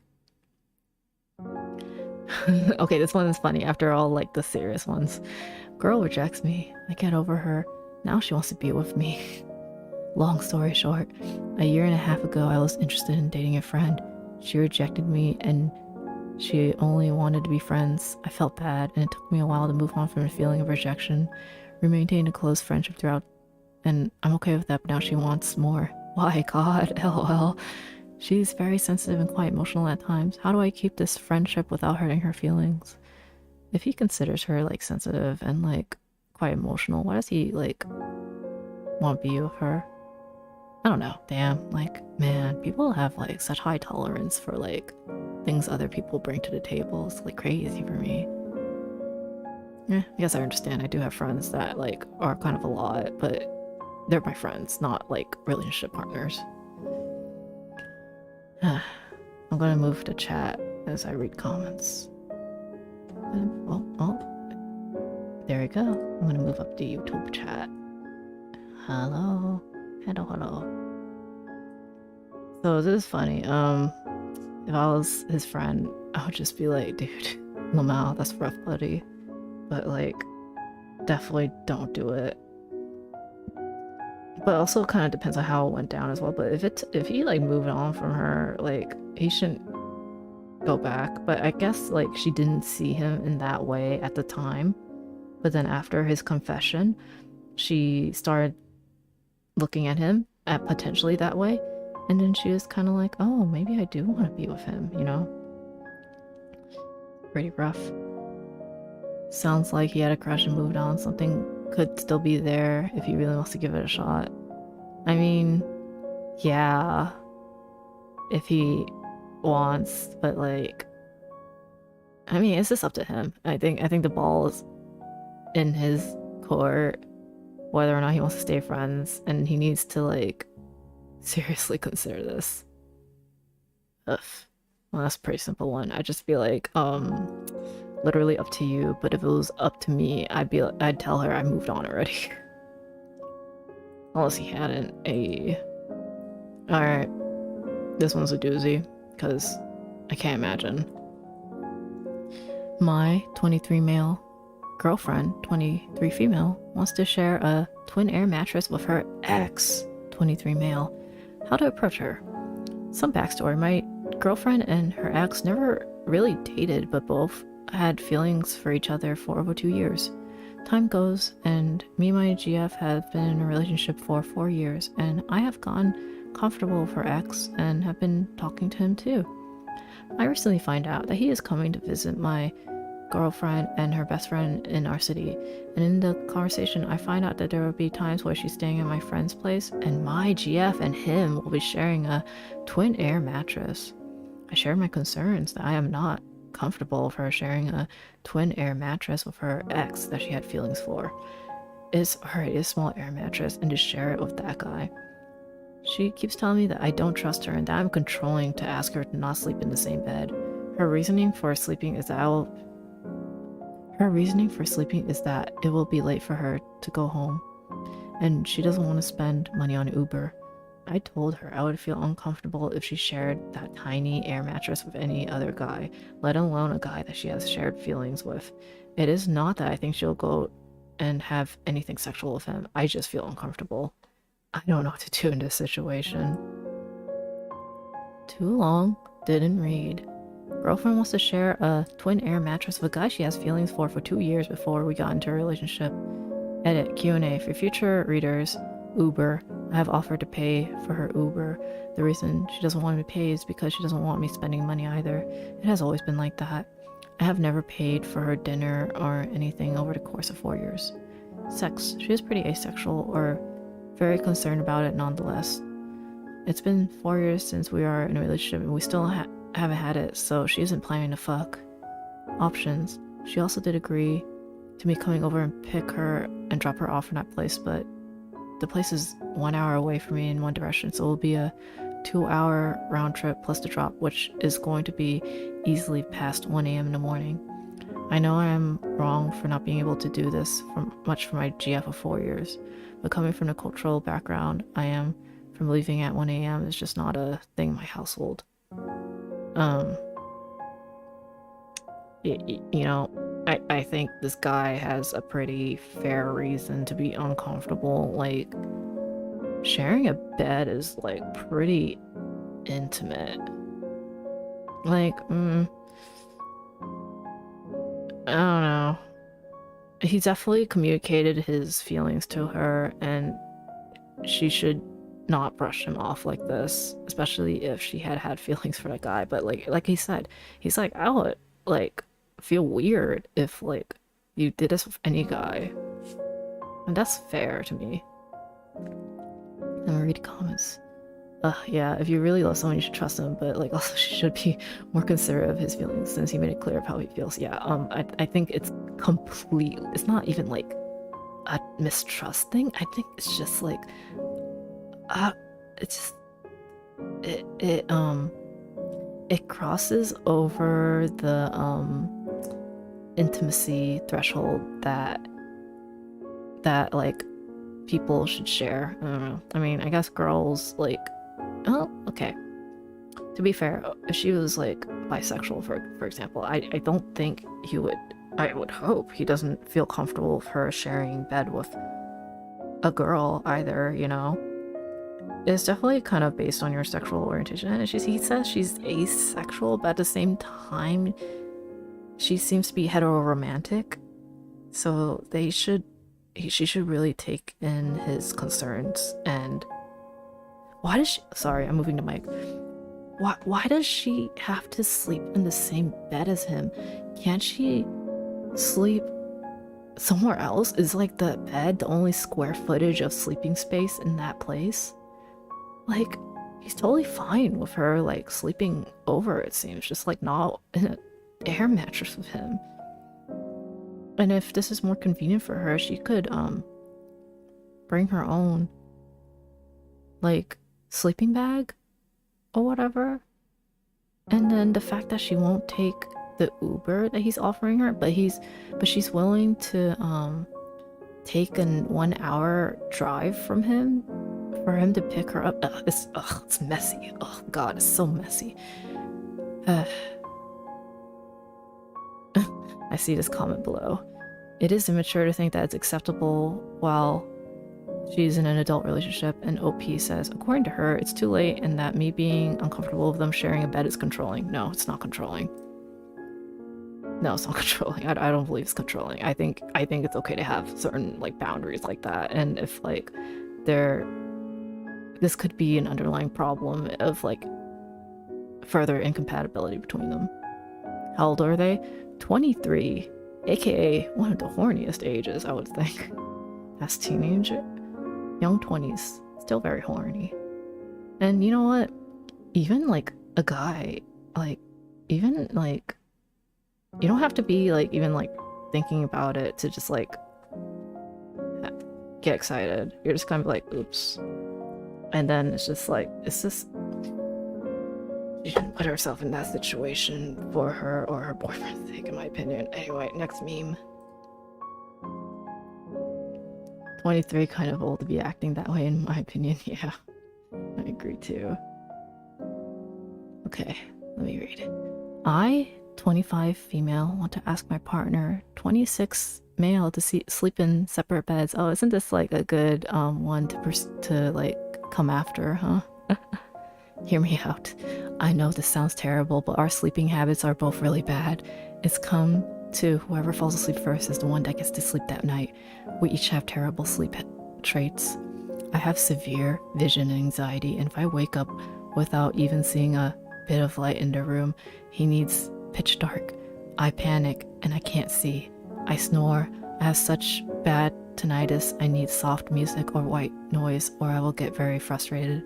S1: Okay, this one is funny after all like the serious ones. Girl rejects me. I get over her. Now she wants to be with me. Long story short, a year and a half ago I was interested in dating a friend. She rejected me and she only wanted to be friends. I felt bad and it took me a while to move on from the feeling of rejection. We maintained a close friendship throughout and I'm okay with that, but now she wants more. Why, God, lol. She's very sensitive and quite emotional at times. How do I keep this friendship without hurting her feelings? If he considers her like sensitive and like quite emotional, why does he like want to be with her? I don't know. Damn, like, man, people have like such high tolerance for like things other people bring to the table. It's like crazy for me. I guess I understand. I do have friends that like are kind of a lot, but they're my friends, not like relationship partners. I'm gonna move to chat as I read comments. Oh, there we go. I'm gonna move up to YouTube chat. Hello. Hello. So this is funny. If I was his friend, I would just be like, dude, Lamau, that's rough, buddy. But like, definitely don't do it. But also kind of depends on how it went down as well. But if he like moved on from her, like he shouldn't go back. But I guess like she didn't see him in that way at the time. But then after his confession, she started looking at him at potentially that way. And then she was kind of like, oh, maybe I do want to be with him, you know? Pretty rough. Sounds like he had a crush and moved on. Something could still be there if he really wants to give it a shot. I mean, yeah, if he wants, but like, I mean, it's just up to him. I think the ball is in his court, whether or not he wants to stay friends, and he needs to like seriously consider this. Ugh. Well, that's a pretty simple one. I'd just be like, literally up to you, but if it was up to me, I'd tell her I moved on already. Unless he hadn't. Alright. This one's a doozy, because I can't imagine. My 23 male girlfriend, 23 female, wants to share a twin air mattress with her ex, 23 male. How to approach her? Some backstory. My girlfriend and her ex never really dated, but both had feelings for each other for over 2 years. Time goes, and me and my GF have been in a relationship for 4 years, and I have gotten comfortable with her ex and have been talking to him too. I recently find out that he is coming to visit my girlfriend and her best friend in our city, and in the conversation I find out that there will be times where she's staying at my friend's place and my GF and him will be sharing a twin air mattress. I shared my concerns that I am not comfortable with her sharing a twin air mattress with her ex that she had feelings for. It's already a small air mattress and to share it with that guy. She keeps telling me that I don't trust her and that I'm controlling to ask her to not sleep in the same bed. Her reasoning for sleeping is that it will be late for her to go home, and she doesn't want to spend money on Uber. I told her I would feel uncomfortable if she shared that tiny air mattress with any other guy, let alone a guy that she has shared feelings with. It is not that I think she'll go and have anything sexual with him. I just feel uncomfortable. I don't know what to do in this situation. Too long, didn't read. Girlfriend wants to share a twin air mattress with a guy she has feelings for 2 years before we got into a relationship. Edit Q&A for future readers. Uber. I have offered to pay for her Uber. The reason she doesn't want me to pay is because she doesn't want me spending money either. It has always been like that. I have never paid for her dinner or anything over the course of 4 years. Sex. She is pretty asexual or very concerned about it nonetheless. It's been 4 years since we are in a relationship and we still haven't had it, so she isn't planning to fuck. Options. She also did agree to me coming over and pick her and drop her off in that place, but the place is 1 hour away from me in one direction, so it will be a 2-hour round trip plus the drop, which is going to be easily past 1 a.m. in the morning. I know I am wrong for not being able to do this for my GF of 4 years, but coming from the cultural background I am from leaving at 1 a.m. is just not a thing in my household. You know, I think this guy has a pretty fair reason to be uncomfortable. Like, sharing a bed is, like, pretty intimate. Like, I don't know. He definitely communicated his feelings to her, and she should not brush him off like this, especially if she had feelings for that guy. But like he said, he's like, I would, like, feel weird if, like, you did this with any guy. And that's fair to me. Let me read comments. Yeah, if you really love someone, you should trust him, but like also she should be more considerate of his feelings since he made it clear of how he feels. Yeah, I think it's completely, it's not even like a mistrust thing. I think it's just like, it's just, it crosses over the, intimacy threshold that like people should share. I don't know. I mean, I guess girls like, oh, okay. To be fair, if she was like bisexual, for example, I don't think he would. I would hope he doesn't feel comfortable with her sharing bed with a girl either. You know, it's definitely kind of based on your sexual orientation. And he says she's asexual, but at the same time, she seems to be hetero-romantic. So she should really take in his concerns. And why does she, sorry, I'm moving to Mike. Why does she have to sleep in the same bed as him? Can't she sleep somewhere else? Is like the bed the only square footage of sleeping space in that place? Like, he's totally fine with her like sleeping over, it seems, just like not in an air mattress with him. And if this is more convenient for her, she could bring her own like sleeping bag or whatever. And then the fact that she won't take the Uber that he's offering her, but she's willing to take a 1 hour drive from him for him to pick her up. It's messy. Oh god, it's so messy. I see this comment below. It is immature to think that it's acceptable while she's in an adult relationship, and OP says, according to her, it's too late and that me being uncomfortable with them sharing a bed is controlling. No, it's not controlling. No, it's not controlling. I don't believe it's controlling. I think it's okay to have certain like boundaries like that, and if like this could be an underlying problem of like further incompatibility between them. How old are they? 23, aka one of the horniest ages, I would think. That's teenager, young 20s, still very horny. And you know what? Even like a guy, like even like you don't have to be like even like thinking about it to just like get excited. You're just kind of like, oops. And then it's just like, it's just, she shouldn't put herself in that situation for her or her boyfriend's sake, in my opinion. Anyway, next meme. 23, kind of old to be acting that way, in my opinion. Yeah, I agree too. Okay, let me read it. I, 25 female, want to ask my partner, 26 male, to sleep in separate beds. Oh, isn't this like a good one to like come after, huh? Hear me out. I know this sounds terrible, but our sleeping habits are both really bad. It's come to whoever falls asleep first is the one that gets to sleep that night. We each have terrible sleep traits. I have severe vision anxiety, and if I wake up without even seeing a bit of light in the room, he needs pitch dark. I panic and I can't see. I snore. I have such bad tinnitus. I need soft music or white noise, or I will get very frustrated.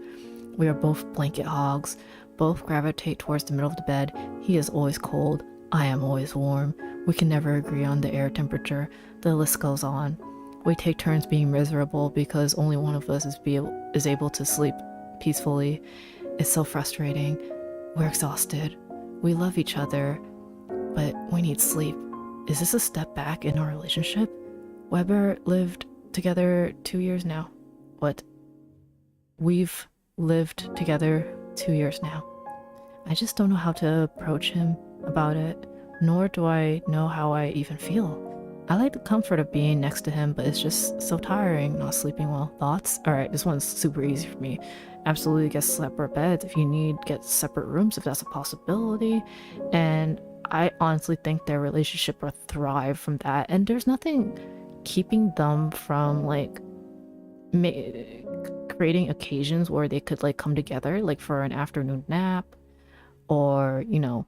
S1: We are both blanket hogs. Both gravitate towards the middle of the bed. He is always cold. I am always warm. We can never agree on the air temperature. The list goes on. We take turns being miserable because only one of us is able to sleep peacefully. It's so frustrating. We're exhausted. We love each other, but we need sleep. Is this a step back in our relationship? Weber lived together 2 years now. What? We've lived together 2 years now. I just don't know how to approach him about it, nor do I know how I even feel. I like the comfort of being next to him, but it's just so tiring not sleeping well. Thoughts? Alright, this one's super easy for me. Absolutely get separate beds if you need, get separate rooms if that's a possibility. And I honestly think their relationship will thrive from that. And there's nothing keeping them from like creating occasions where they could like come together, like for an afternoon nap, or you know,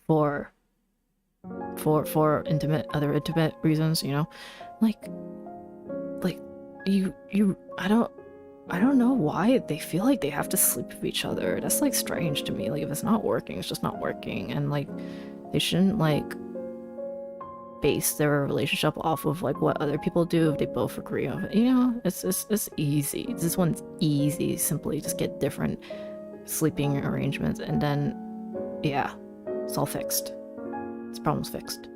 S1: for other intimate reasons, you know, like you I don't I don't know why they feel like they have to sleep with each other. That's like strange to me. Like if it's not working, it's just not working. And like they shouldn't like base their relationship off of like what other people do if they both agree on it. You know, it's easy. This one's easy. Simply just get different sleeping arrangements and then yeah, it's all fixed. This problem's fixed.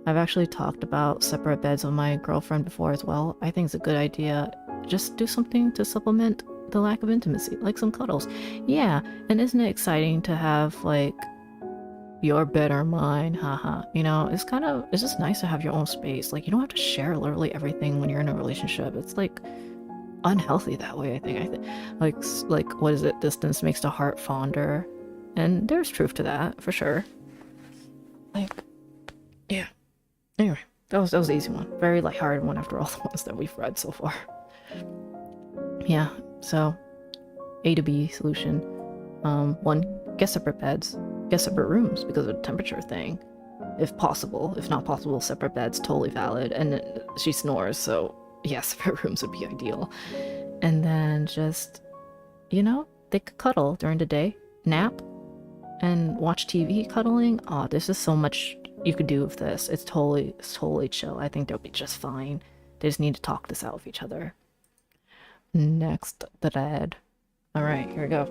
S1: I've actually talked about separate beds with my girlfriend before as well. I think it's a good idea. Just do something to supplement the lack of intimacy, like some cuddles. Yeah, and isn't it exciting to have like your bed or mine, haha. You know, it's just nice to have your own space. Like you don't have to share literally everything when you're in a relationship. It's like unhealthy that way, I think. Like what is it? Distance makes the heart fonder. And there's truth to that, for sure. Like, yeah. Anyway, that was the easy one. Very lighthearted one after all the ones that we've read so far. Yeah, so A to B solution. 1, get separate beds, get separate rooms because of the temperature thing. If possible. If not possible, separate beds, totally valid. And she snores, so yeah, separate rooms would be ideal. And then just, you know, they could cuddle during the day, nap, and watch TV cuddling. Oh, there's just so much you could do with this. It's totally chill. I think they'll be just fine. They just need to talk this out with each other. Next thread. Alright, here we go.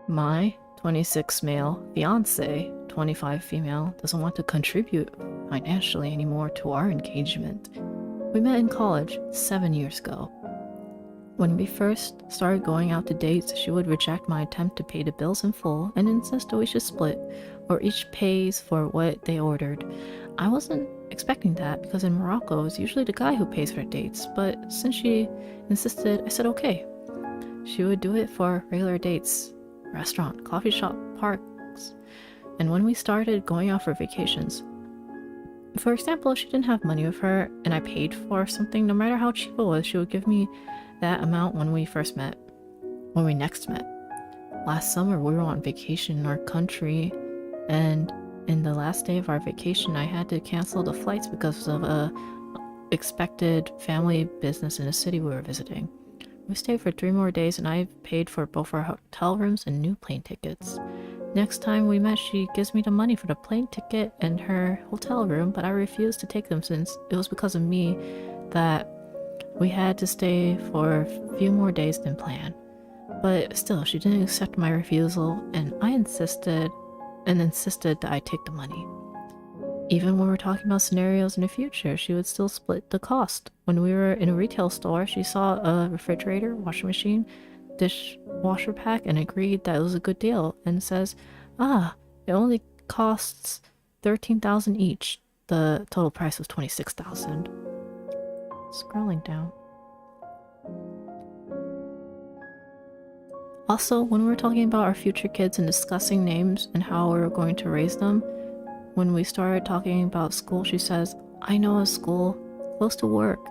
S1: My 26 male fiance, 25 female, doesn't want to contribute financially anymore to our engagement. We met in college 7 years ago. When we first started going out to dates, she would reject my attempt to pay the bills in full and insist that we should split, or each pays for what they ordered. I wasn't expecting that because in Morocco it's usually the guy who pays for dates, but since she insisted, I said okay. She would do it for regular dates, restaurant, coffee shop, parks, and when we started going out for vacations. For example, if she didn't have money with her and I paid for something, no matter how cheap it was, she would give me that amount when we next met. Last summer we were on vacation in our country, and in the last day of our vacation I had to cancel the flights because of a expected family business in the city we were visiting. We stayed for 3 more days and I paid for both our hotel rooms and new plane tickets. Next time we met, she gives me the money for the plane ticket and her hotel room, but I refused to take them since it was because of me that we had to stay for a few more days than planned. But still, she didn't accept my refusal, and I insisted that I take the money. Even when we're talking about scenarios in the future, she would still split the cost. When we were in a retail store, she saw a refrigerator, washing machine, dishwasher pack, and agreed that it was a good deal, and says, it only costs $13,000 each. The total price was $26,000. Scrolling down. Also, when we were talking about our future kids and discussing names and how we were going to raise them, when we started talking about school, she says, I know a school close to work.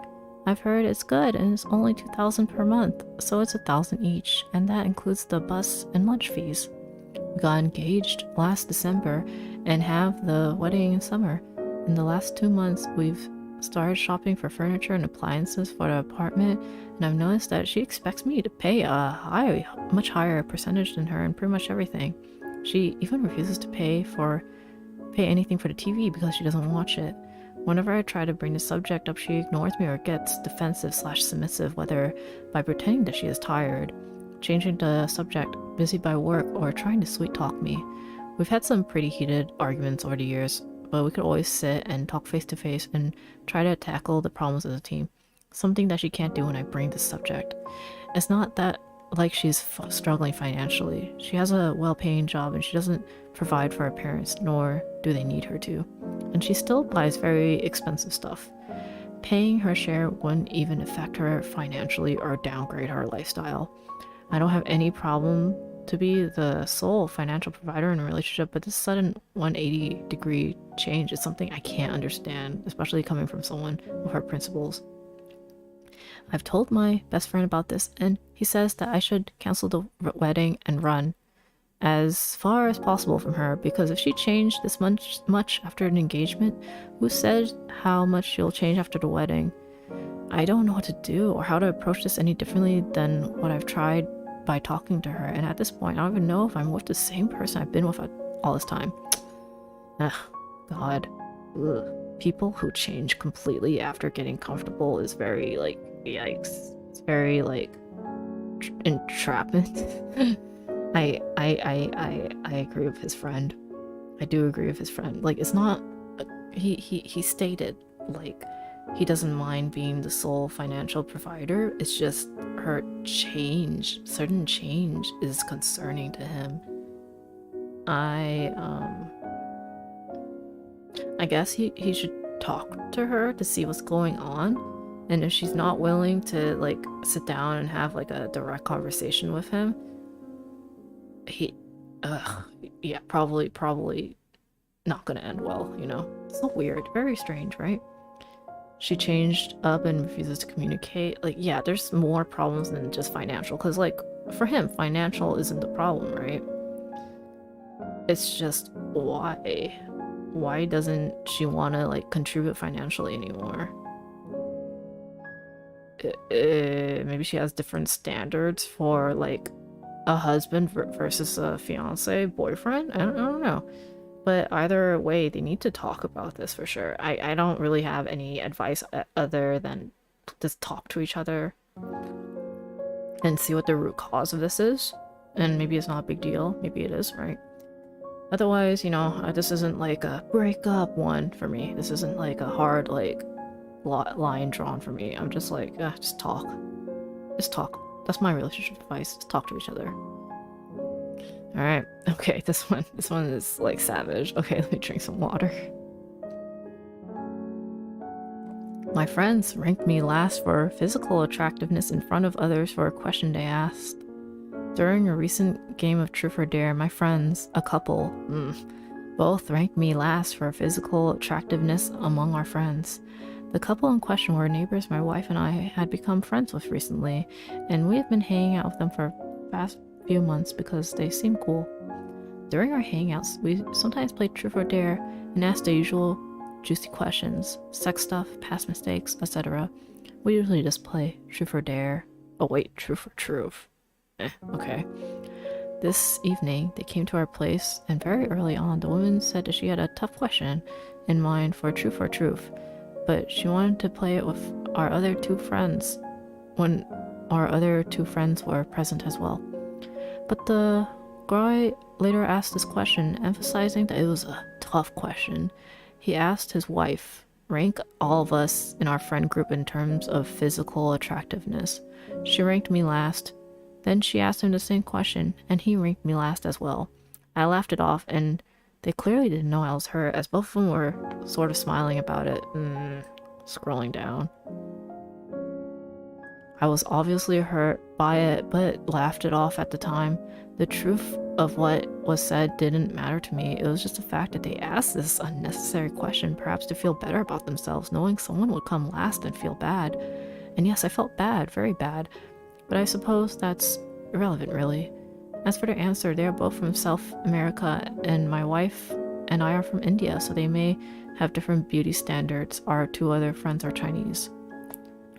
S1: I've heard it's good and it's only $2,000 per month, so it's $1,000 each, and that includes the bus and lunch fees. We got engaged last December and have the wedding in summer. In the last 2 months, we've started shopping for furniture and appliances for the apartment, and I've noticed that she expects me to pay a much higher percentage than her in pretty much everything. She even refuses to pay anything for the TV because she doesn't watch it. Whenever I try to bring the subject up, she ignores me or gets defensive/submissive, whether by pretending that she is tired, changing the subject, busy by work, or trying to sweet talk me. We've had some pretty heated arguments over the years, but we could always sit and talk face to face and try to tackle the problems as a team. Something that she can't do when I bring this subject. It's not that like she's struggling financially. She has a well-paying job and she doesn't provide for her parents, nor do they need her to. And she still buys very expensive stuff. Paying her share wouldn't even affect her financially or downgrade her lifestyle. I don't have any problem to be the sole financial provider in a relationship, but this sudden 180-degree change is something I can't understand, especially coming from someone with her principles. I've told my best friend about this, and he says that I should cancel the wedding and run as far as possible from her, because if she changed this much after an engagement, who said how much she'll change after the wedding? I don't know what to do or how to approach this any differently than what I've tried by talking to her. And at this point, I don't even know if I'm with the same person I've been with all this time. Ugh, God. Ugh. People who change completely after getting comfortable is very, like, yikes. It's very, like, entrapment. I agree with his friend. I do agree with his friend. Like, it's not... He stated, like, he doesn't mind being the sole financial provider. It's just her certain change is concerning to him. I guess he should talk to her to see what's going on. And if she's not willing to, like, sit down and have, like, a direct conversation with him, yeah, probably not gonna end well, you know? So weird. Very strange, right? She changed up and refuses to communicate. Like, yeah, there's more problems than just financial. Because, like, for him, financial isn't the problem, right? It's just, why? Why doesn't she want to, like, contribute financially anymore? Maybe she has different standards for, like, a husband versus a fiance, boyfriend? I don't know. But either way, they need to talk about this for sure. I don't really have any advice other than just talk to each other and see what the root cause of this is. And maybe it's not a big deal. Maybe it is, right? Otherwise, you know, this isn't like a breakup one for me. This isn't like a hard, like, line drawn for me. I'm just like, just talk. Just talk. That's my relationship advice. Just talk to each other. Alright, okay, this one is, like, savage. Okay, let me drink some water. My friends ranked me last for physical attractiveness in front of others for a question they asked. During a recent game of Truth or Dare, my friends, a couple, both ranked me last for physical attractiveness among our friends. The couple in question were neighbors my wife and I had become friends with recently, and we have been hanging out with them for the past few months because they seem cool. During our hangouts, we sometimes play Truth or Dare and ask the usual juicy questions, sex stuff, past mistakes, etc. We usually just play Truth or Dare. Oh wait, Truth or Truth. Okay. This evening, they came to our place, and very early on, the woman said that she had a tough question in mind for Truth or Truth, but she wanted to play it with our other two friends when our other two friends were present as well. But the guy later asked this question, emphasizing that it was a tough question. He asked his wife, rank all of us in our friend group in terms of physical attractiveness. She ranked me last. Then she asked him the same question, and he ranked me last as well. I laughed it off, and they clearly didn't know I was hurt, as both of them were sort of smiling about it. Scrolling down. I was obviously hurt by it, but laughed it off at the time. The truth of what was said didn't matter to me. It was just the fact that they asked this unnecessary question, perhaps to feel better about themselves, knowing someone would come last and feel bad. And yes, I felt bad, very bad. But I suppose that's irrelevant, really. As for their answer, they are both from South America, and my wife and I are from India, so they may have different beauty standards. Our two other friends are Chinese.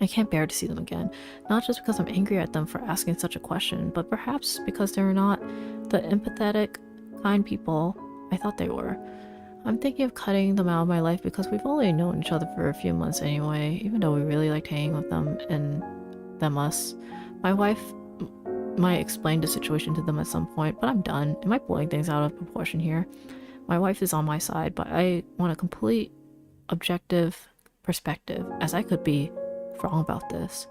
S1: I can't bear to see them again, not just because I'm angry at them for asking such a question, but perhaps because they're not the empathetic, kind people I thought they were. I'm thinking of cutting them out of my life because we've only known each other for a few months anyway, even though we really liked hanging with them and them us. My wife might explain the situation to them at some point, but I'm done. Am I blowing things out of proportion here? My wife is on my side, but I want a complete, objective perspective, as I could be wrong about this.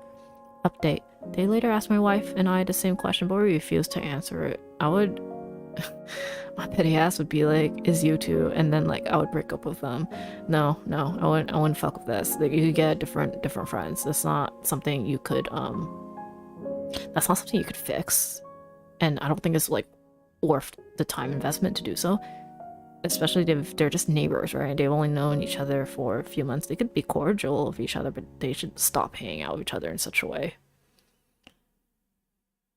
S1: Update. They later asked my wife and I the same question, but we refused to answer it. I would... my petty ass would be like, is you two, and then, like, I would break up with them. No, I wouldn't fuck with this. Like, you could get different friends. That's not something you could, that's not something you could fix, and I don't think it's, like, worth the time investment to do so, especially if they're just neighbors, right? They've only known each other for a few months. They could be cordial with each other, but they should stop hanging out with each other in such a way.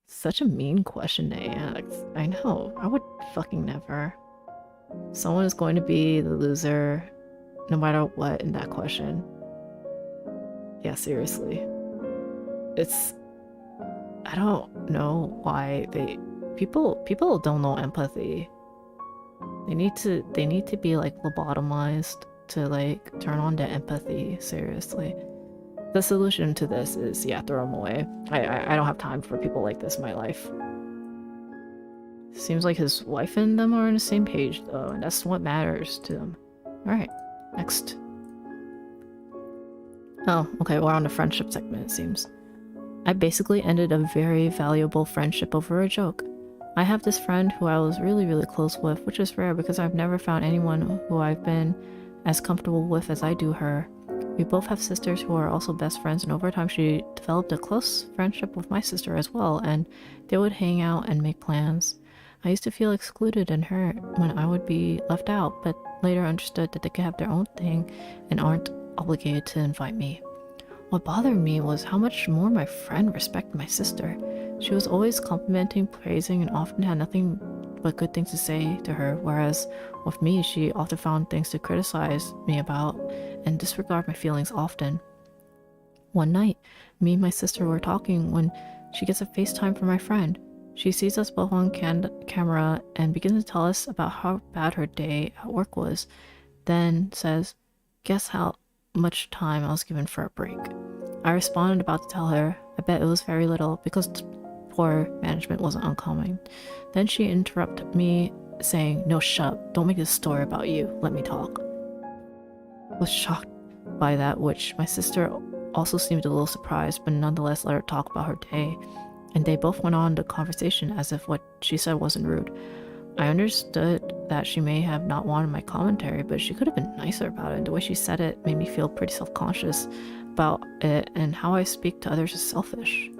S1: Such a mean question to ask. I know, I would fucking never. Someone is going to be the loser no matter what in that question. Yeah, seriously. It's... I don't know why people don't know empathy. They need to be like lobotomized to like turn on to empathy, seriously. The solution to this is, yeah, throw them away. I don't have time for people like this in my life. Seems like his wife and them are on the same page though, and that's what matters to them. Alright, next. Oh, okay, we're on the friendship segment, it seems. I basically ended a very valuable friendship over a joke. I have this friend who I was really close with, which is rare because I've never found anyone who I've been as comfortable with as I do her. We both have sisters who are also best friends, and over time she developed a close friendship with my sister as well, and they would hang out and make plans. I used to feel excluded and hurt when I would be left out, but later understood that they could have their own thing and aren't obligated to invite me. What bothered me was how much more my friend respected my sister. She was always complimenting, praising, and often had nothing but good things to say to her, whereas with me, she often found things to criticize me about and disregard my feelings often. One night, me and my sister were talking when she gets a FaceTime from my friend. She sees us both on camera and begins to tell us about how bad her day at work was, then says, "Guess how much time I was given for a break." I responded about to tell her I bet it was very little because poor management wasn't uncommon. Then she interrupted me saying, "No, shut up. Don't make this story about you. Let me talk." I was shocked by that, which my sister also seemed a little surprised, but nonetheless let her talk about her day. And they both went on the conversation as if what she said wasn't rude. I understood that she may have not wanted my commentary, but she could have been nicer about it, and the way she said it made me feel pretty self-conscious about it, and how I speak to others is selfish.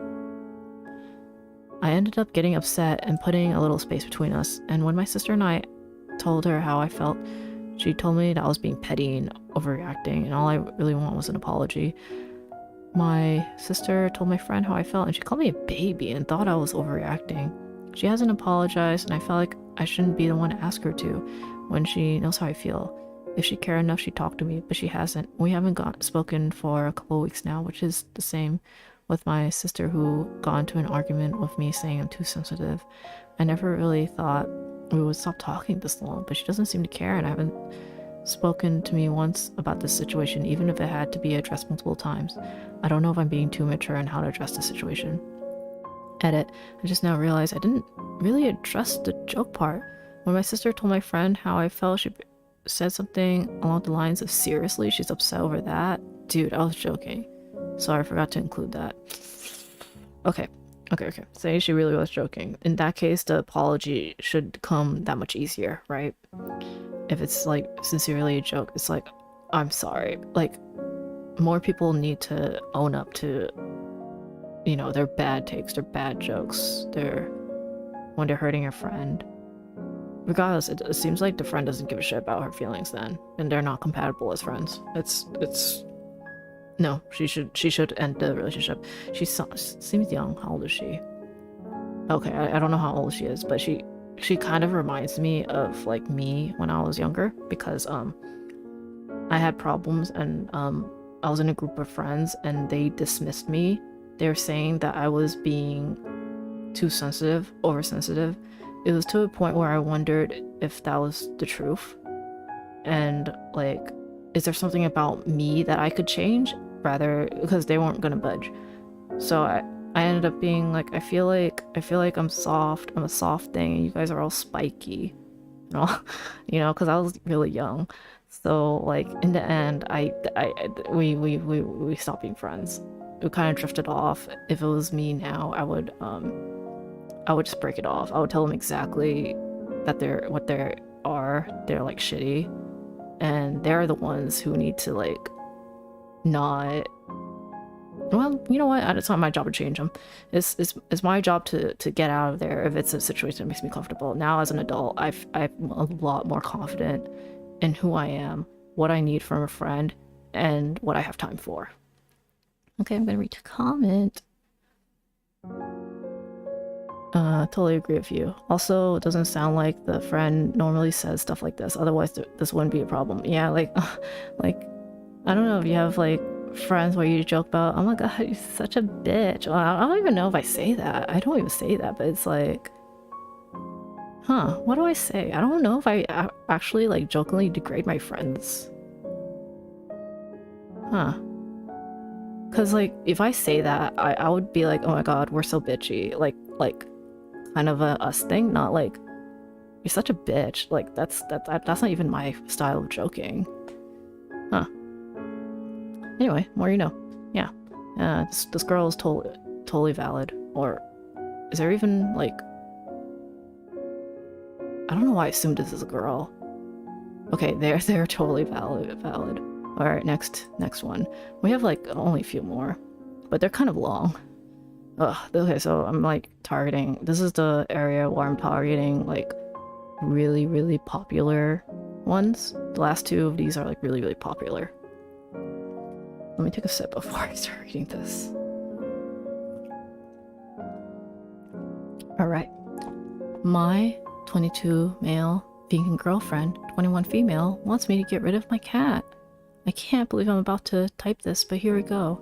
S1: I ended up getting upset and putting a little space between us, and when my sister and I told her how I felt, she told me that I was being petty and overreacting, and all I really want was an apology. My sister told my friend how I felt, and she called me a baby and thought I was overreacting. She hasn't apologized, and I felt like I shouldn't be the one to ask her to when she knows how I feel. If she cared enough, she'd talk to me, but she hasn't. We haven't spoken for a couple of weeks now, which is the same with my sister, who got into an argument with me saying I'm too sensitive. I never really thought we would stop talking this long, but she doesn't seem to care, and I haven't spoken to me once about this situation, even if it had to be addressed multiple times. I don't know if I'm being too mature in how to address the situation. Edit. I just now realized I didn't really address the joke part. When my sister told my friend how I felt, she said something along the lines of, "Seriously, she's upset over that?" Dude, I was joking. Sorry, I forgot to include that. Okay. Say she really was joking. In that case, the apology should come that much easier, right? If it's like sincerely a joke, it's like, "I'm sorry." Like, more people need to own up to, you know, their bad takes, their bad jokes, when they're hurting a friend. Regardless, it seems like the friend doesn't give a shit about her feelings then, and they're not compatible as friends. No, she should end the relationship. She seems young. How old is she? Okay, I don't know how old she is, but she kind of reminds me of like me when I was younger, because I had problems, and I was in a group of friends and they dismissed me. They were saying that I was being too sensitive, oversensitive. It was to a point where I wondered if that was the truth, and like, is there something about me that I could change? Rather, because they weren't gonna budge. So I ended up being like, I feel like I'm soft. I'm a soft thing, and you guys are all spiky, you know, because I was really young. So like in the end, we stopped being friends. We kind of drifted off. If it was me now, I would just break it off. I would tell them exactly that they're like shitty, and they're the ones who need to like not. Well, you know what? It's not my job to change them. It's my job to get out of there if it's a situation that makes me comfortable. Now, as an adult, I'm a lot more confident in who I am, what I need from a friend, and what I have time for. Okay, I'm gonna read a comment. Totally agree with you. Also, it doesn't sound like the friend normally says stuff like this. Otherwise, this wouldn't be a problem. Yeah, like, like, I don't know if you have like friends where you joke about, oh my god, you're such a bitch. Well, I don't even know if I say that. I don't even say that, but it's like, huh, what do I say? I don't know if I actually like jokingly degrade my friends. Huh. Because like, if I say that, I would be like, oh my god, we're so bitchy. Like kind of a us thing, not like, you're such a bitch. Like, that's not even my style of joking. Huh. Anyway, more you know. Yeah. This girl is totally valid. Or is there even like, I don't know why I assumed this is a girl. Okay, they're totally valid. Alright, next one. We have like only a few more, but they're kind of long. Ugh, okay, so I'm like targeting, this is the area where I'm targeting like really popular ones. The last two of these are like really popular. Let me take a sip before I start reading this. Alright. My 22 male vegan girlfriend, 21 female, wants me to get rid of my cat. I can't believe I'm about to type this, but here we go.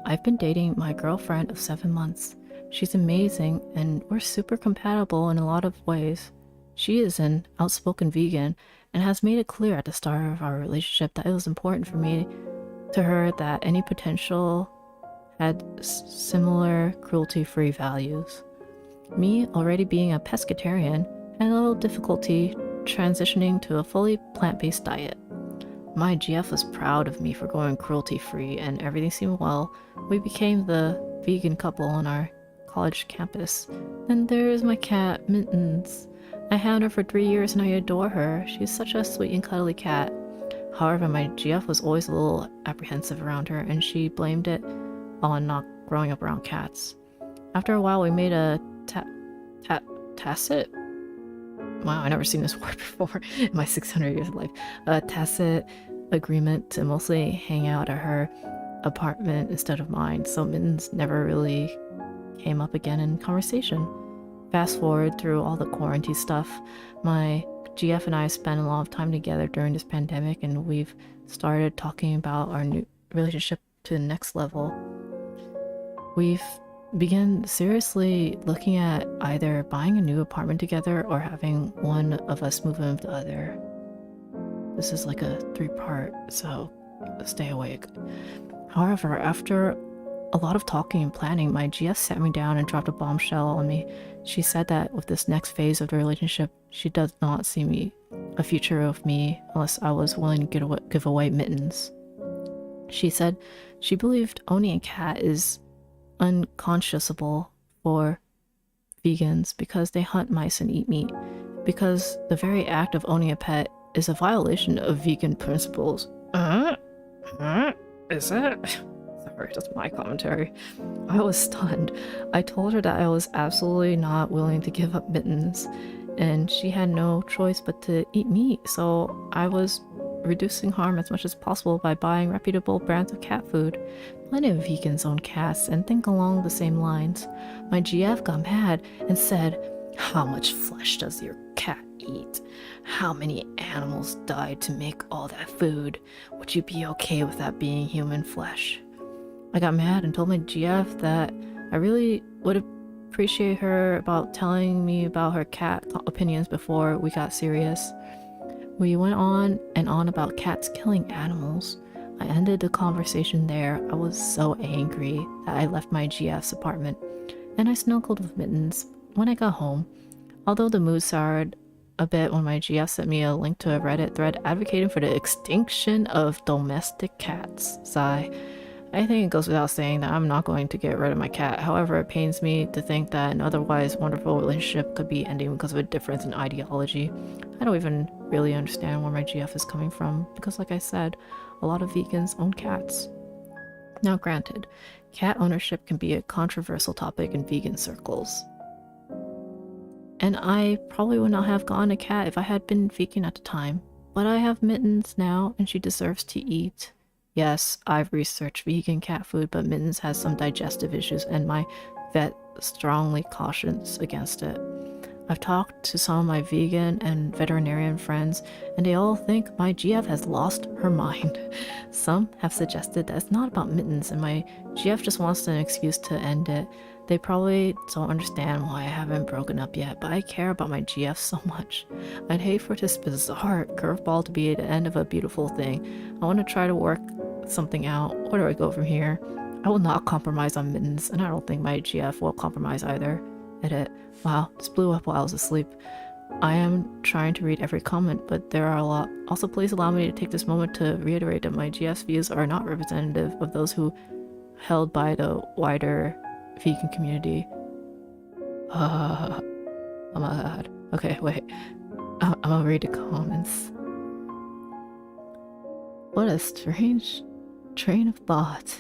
S1: I've been dating my girlfriend of 7 months. She's amazing and we're super compatible in a lot of ways. She is an outspoken vegan and has made it clear at the start of our relationship that it was important for me to her that any potential had similar cruelty-free values. Me, already being a pescatarian, had a little difficulty transitioning to a fully plant-based diet. My GF was proud of me for going cruelty-free and everything seemed well. We became the vegan couple on our college campus. Then there's my cat, Mittens. I had her for 3 years and I adore her. She's such a sweet and cuddly cat. However, my GF was always a little apprehensive around her and she blamed it on not growing up around cats. After a while, we made a tacit? Wow, I never seen this word before in my 600 years of life. A tacit agreement to mostly hang out at her apartment instead of mine, so Mittens never really came up again in conversation. Fast forward through all the quarantine stuff, my GF and I spent a lot of time together during this pandemic and we've started talking about our new relationship to the next level. We've began seriously looking at either buying a new apartment together or having one of us move in with the other. This is like a 3-part, so stay awake. However, after a lot of talking and planning, my GF sat me down and dropped a bombshell on me. She said that with this next phase of the relationship, she does not see a future of me unless I was willing to give away Mittens. She said she believed owning a cat is unconscionable for vegans because they hunt mice and eat meat, because the very act of owning a pet is a violation of vegan principles. Is it? Sorry, that's my commentary. I was stunned. I told her that I was absolutely not willing to give up Mittens, and she had no choice but to eat meat, so I was reducing harm as much as possible by buying reputable brands of cat food. Plenty of vegans own cats and think along the same lines. My GF got mad and said, "How much flesh does your cat eat? How many animals died to make all that food? Would you be okay with that being human flesh?" I got mad and told my GF that I really would appreciate her about telling me about her cat opinions before we got serious. We went on and on about cats killing animals. I ended the conversation there. I was so angry that I left my GF's apartment, and I snuggled with Mittens when I got home. Although the mood soured a bit when my GF sent me a link to a Reddit thread advocating for the extinction of domestic cats. Sigh. I think it goes without saying that I'm not going to get rid of my cat. However, it pains me to think that an otherwise wonderful relationship could be ending because of a difference in ideology. I don't even really understand where my GF is coming from, because like I said, a lot of vegans own cats. Now granted, cat ownership can be a controversial topic in vegan circles. And I probably would not have gotten a cat if I had been vegan at the time. But I have Mittens now, and she deserves to eat. Yes, I've researched vegan cat food, but Mittens has some digestive issues and my vet strongly cautions against it. I've talked to some of my vegan and veterinarian friends, and they all think my GF has lost her mind. Some have suggested that it's not about Mittens, and my GF just wants an excuse to end it. They probably don't understand why I haven't broken up yet, but I care about my GF so much. I'd hate for this bizarre curveball to be the end of a beautiful thing. I want to try to work something out. Where do I go from here? I will not compromise on Mittens, and I don't think my GF will compromise either. Edit. Wow, this blew up while I was asleep. I am trying to read every comment, but there are a lot. Also, please allow me to take this moment to reiterate that my GF's views are not representative of those who held by the wider vegan community. Oh my god. Okay, wait. I'm gonna read the comments. What a strange train of thought.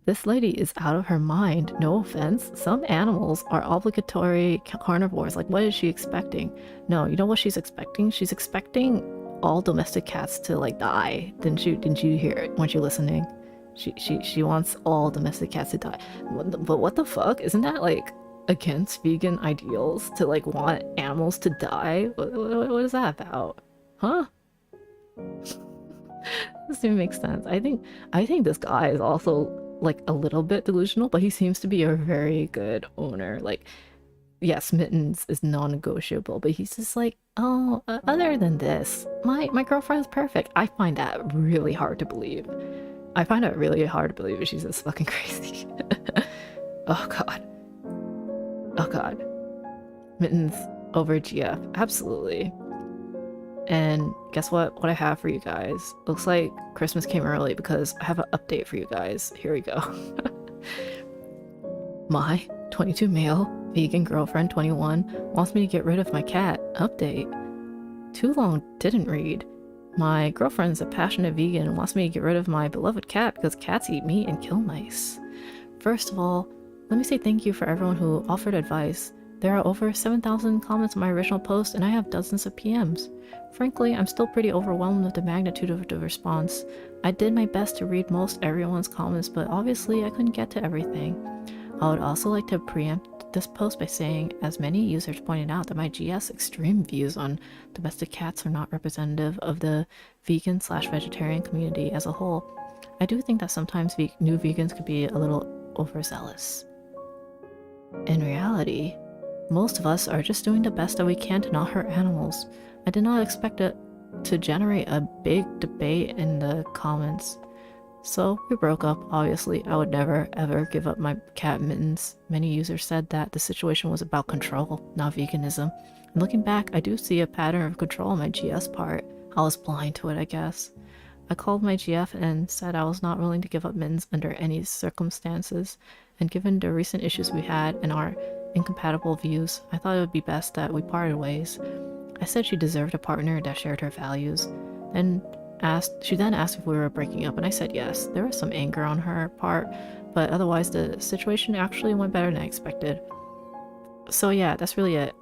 S1: This lady is out of her mind, no offense. Some animals are obligatory carnivores. Like, what is she expecting? No, you know what she's expecting? She's expecting all domestic cats to, like, die. Didn't you hear it? Weren't you listening? She wants all domestic cats to die. But what the fuck? Isn't that, like, against vegan ideals to, like, want animals to die? What is that about? Huh? Doesn't even make sense. I think this guy is also, like, a little bit delusional, but he seems to be a very good owner. Like, yes, Mittens is non-negotiable, but he's just like, oh, other than this, my girlfriend's perfect. I find that really hard to believe. I find it really hard to believe she's this fucking crazy. Oh god. Oh god. Mittens over GF. Absolutely. And guess what? What I have for you guys. Looks like Christmas came early because I have an update for you guys. Here we go. My 22 male vegan girlfriend 21 wants me to get rid of my cat. Update. Too long didn't read. My girlfriend's a passionate vegan and wants me to get rid of my beloved cat because cats eat meat and kill mice. First of all, let me say thank you for everyone who offered advice. There are over 7,000 comments on my original post and I have dozens of PMs. Frankly, I'm still pretty overwhelmed with the magnitude of the response. I did my best to read most everyone's comments, but obviously I couldn't get to everything. I would also like to preempt this post by saying, as many users pointed out, that my GS extreme views on domestic cats are not representative of the vegan/vegetarian community as a whole. I do think that sometimes new vegans could be a little overzealous. In reality, most of us are just doing the best that we can to not hurt animals. I did not expect it to generate a big debate in the comments. So we broke up. Obviously, I would never ever give up my cat Mittens. Many users said that the situation was about control, not veganism. And looking back, I do see a pattern of control on my GS part. I was blind to it, I guess. I called my GF and said I was not willing to give up Mittens under any circumstances. And given the recent issues we had and our incompatible views, I thought it would be best that we parted ways. I said she deserved a partner that shared her values. She then asked if we were breaking up, and I said yes. There was some anger on her part, but otherwise the situation actually went better than I expected. So yeah, that's really it.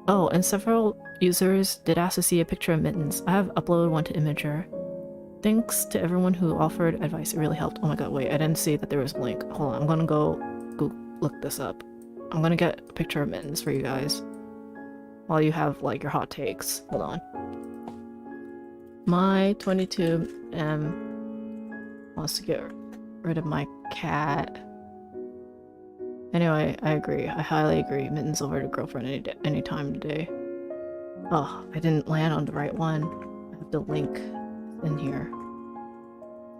S1: Oh, and several users did ask to see a picture of Mittens. I have uploaded one to Imager. Thanks to everyone who offered advice, it really helped. Oh my god, wait, I didn't see that there was a link. Hold on, I'm gonna go look this up. I'm gonna get a picture of Mittens for you guys while you have, like, your hot takes. Hold on. My 22M wants to get rid of my cat. Anyway, I agree. I highly agree. Mittens over to girlfriend any time today. Oh, I didn't land on the right one. I have the link in here.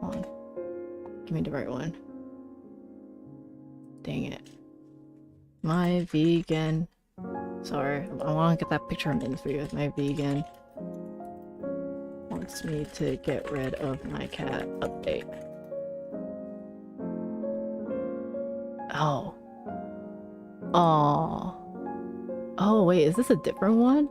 S1: Hold on. Give me the right one. Dang it. My vegan. Sorry, I want to get that picture of Mittens for you. My vegan wants me to get rid of my cat. Update. Oh. Oh. Oh, wait, is this a different one?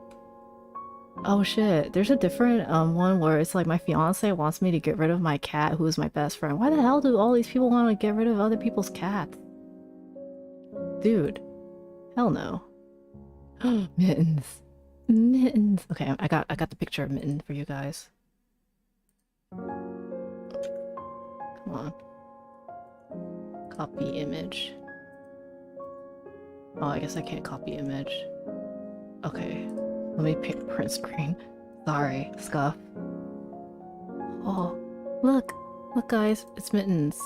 S1: Oh shit, there's a different one where it's like my fiance wants me to get rid of my cat who is my best friend. Why the hell do all these people want to get rid of other people's cats? Dude. Hell no. Mittens. Mittens. Okay, I got the picture of Mitten for you guys. Come on. Copy image. Oh, I guess I can't copy image. Okay, let me print screen. Sorry, Scuff. Oh, look guys, it's Mittens.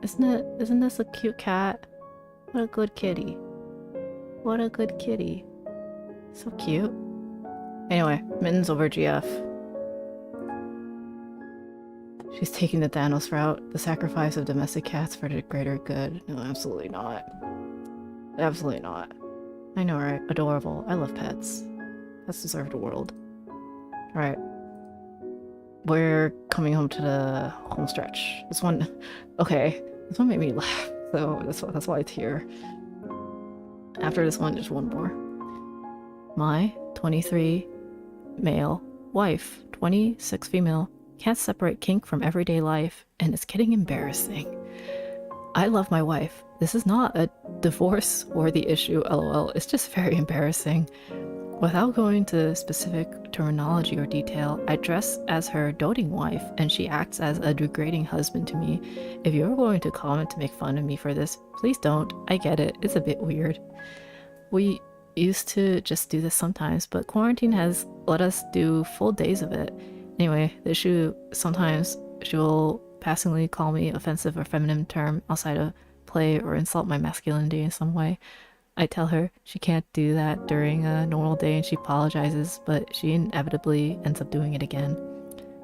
S1: Isn't this a cute cat? What a good kitty. What a good kitty. So cute. Anyway, Mittens over GF. She's taking the Thanos route, the sacrifice of domestic cats for the greater good. No, absolutely not. Absolutely not. I know, right? Adorable. I love pets. Pets deserve the world. Alright. We're coming home to the home stretch. This one... Okay. This one made me laugh, so that's why it's here. After this one, just one more. My 23 male wife, 26 female, can't separate kink from everyday life, and it's getting embarrassing. I love my wife. This is not a divorce-worthy issue, lol. It's just very embarrassing. Without going into specific terminology or detail, I dress as her doting wife, and she acts as a degrading husband to me. If you're going to comment to make fun of me for this, please don't. I get it. It's a bit weird. We used to just do this sometimes, but quarantine has let us do full days of it. Anyway, the issue, sometimes she will passingly call me offensive or feminine term outside of play or insult my masculinity in some way. I tell her she can't do that during a normal day and she apologizes, but she inevitably ends up doing it again.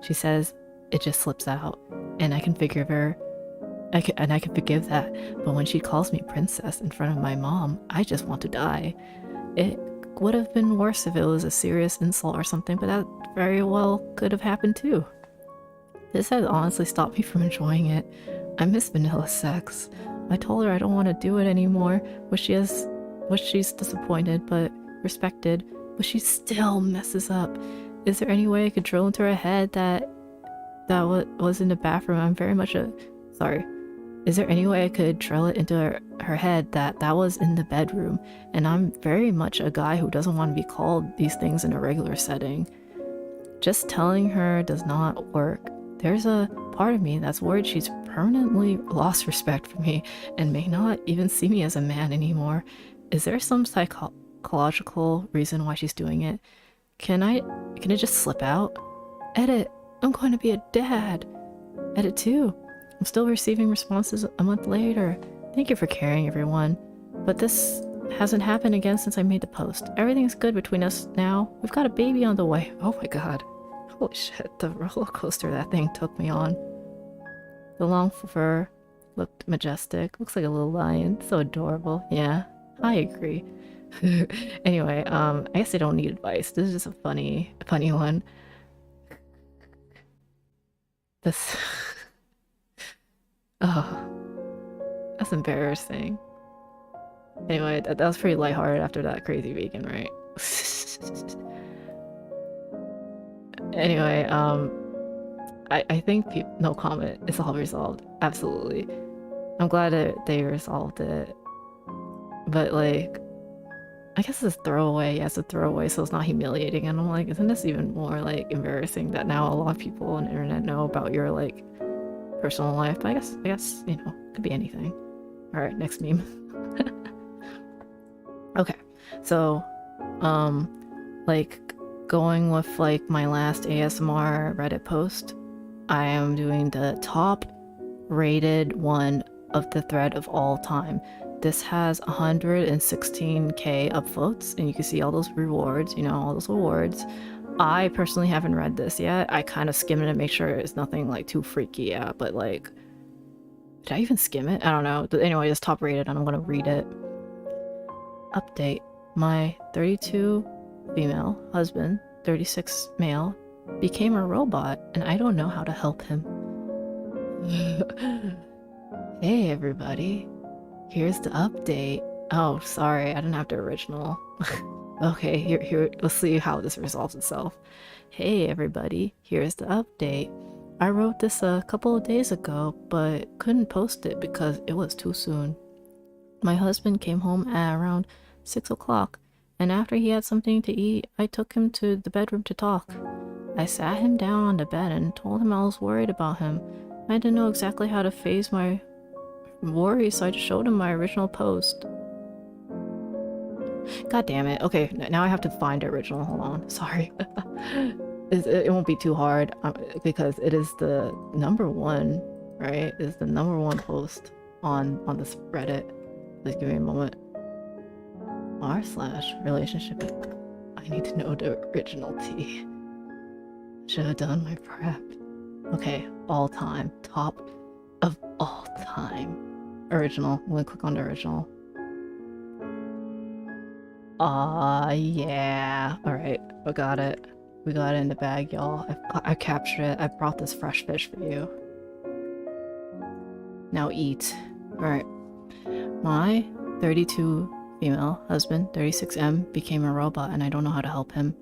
S1: She says it just slips out, and I can forgive her. I can forgive that, but when she calls me princess in front of my mom, I just want to die. It would have been worse if it was a serious insult or something, but that very well could have happened too. This has honestly stopped me from enjoying it. I miss vanilla sex. I told her I don't want to do it anymore, which she's disappointed but respected, but she still messes up. Is there any way I could drill into her head that was in the bathroom? I'm very much a... Sorry. Is there any way I could drill it into her head that was in the bedroom, and I'm very much a guy who doesn't want to be called these things in a regular setting? Just telling her does not work. There's a part of me that's worried she's permanently lost respect for me and may not even see me as a man anymore. Is there some psychological reason why she's doing it? Can it just slip out? Edit, I'm going to be a dad. Edit 2. I'm still receiving responses a month later. Thank you for caring, everyone. But this hasn't happened again since I made the post. Everything's good between us now. We've got a baby on the way. Oh my god. Holy shit, the roller coaster that thing took me on. The long fur looked majestic. Looks like a little lion. So adorable. Yeah, I agree. Anyway, I guess I don't need advice. This is just a funny one. This... Oh, that's embarrassing. Anyway, that was pretty lighthearted after that crazy vegan, right? Anyway, I think no comment. It's all resolved. Absolutely. I'm glad that they resolved it. But like, I guess it's a throwaway. Yeah, it's a throwaway, so it's not humiliating. And I'm like, isn't this even more like embarrassing that now a lot of people on the internet know about your like personal life? But I guess, you know, could be anything. Alright, next meme. Okay, so, like, going with, like, my last ASMR Reddit post, I am doing the top rated one of the thread of all time. This has 116k upvotes, and you can see all those rewards, you know, all those awards. I personally haven't read this yet. I kind of skimmed it to make sure it's nothing, like, too freaky, yeah, but, like, did I even skim it? I don't know. But anyway, it's top rated, and I'm gonna read it. Update. My 32 female husband, 36 male, became a robot, and I don't know how to help him. Hey everybody, here's the update. Oh, sorry, I didn't have the original. Okay, here, let's see how this resolves itself. Hey everybody, here's the update. I wrote this a couple of days ago, but couldn't post it because it was too soon. My husband came home at around 6 o'clock, and after he had something to eat, I took him to the bedroom to talk. I sat him down on the bed and told him I was worried about him. I didn't know exactly how to phase my worry, so I just showed him my original post. God damn it. Okay, now I have to find the original. Hold on. Sorry. It won't be too hard because it is the #1, right? It's the #1 post on this Reddit. Please give me a moment. r/relationship. I need to know the original T. Should have done my prep. Okay, all time. Top of all time. Original. I'm gonna click on the original. Yeah. Alright, we got it. We got it in the bag, y'all. I captured it. I brought this fresh fish for you. Now eat. Alright. My 32 female husband, 36M, became a robot and I don't know how to help him.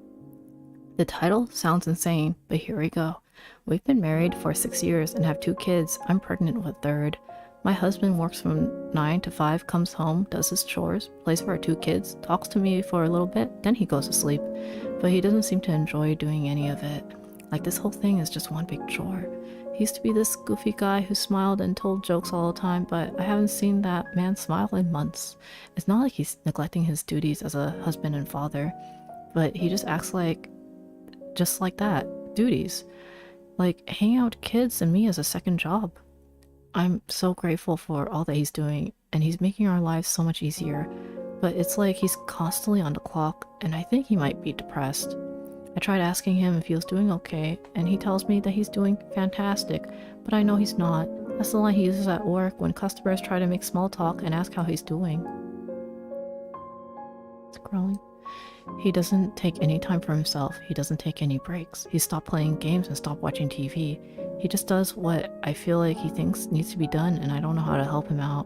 S1: The title sounds insane, but here we go. We've been married for 6 years and have 2 kids. I'm pregnant with a 3rd. My husband works from 9 to 5, comes home, does his chores, plays for our 2 kids, talks to me for a little bit, then he goes to sleep. But he doesn't seem to enjoy doing any of it. Like this whole thing is just one big chore. He used to be this goofy guy who smiled and told jokes all the time, but I haven't seen that man smile in months. It's not like he's neglecting his duties as a husband and father, but he just acts like just like that. Duties. Like hanging out with kids and me as a second job. I'm so grateful for all that he's doing, and he's making our lives so much easier. But it's like he's constantly on the clock, and I think he might be depressed. I tried asking him if he was doing okay, and he tells me that he's doing fantastic, but I know he's not. That's the line he uses at work when customers try to make small talk and ask how he's doing. Scrolling. He doesn't take any time for himself. He doesn't take any breaks. He stopped playing games and stopped watching TV. He just does what I feel like he thinks needs to be done, and I don't know how to help him out.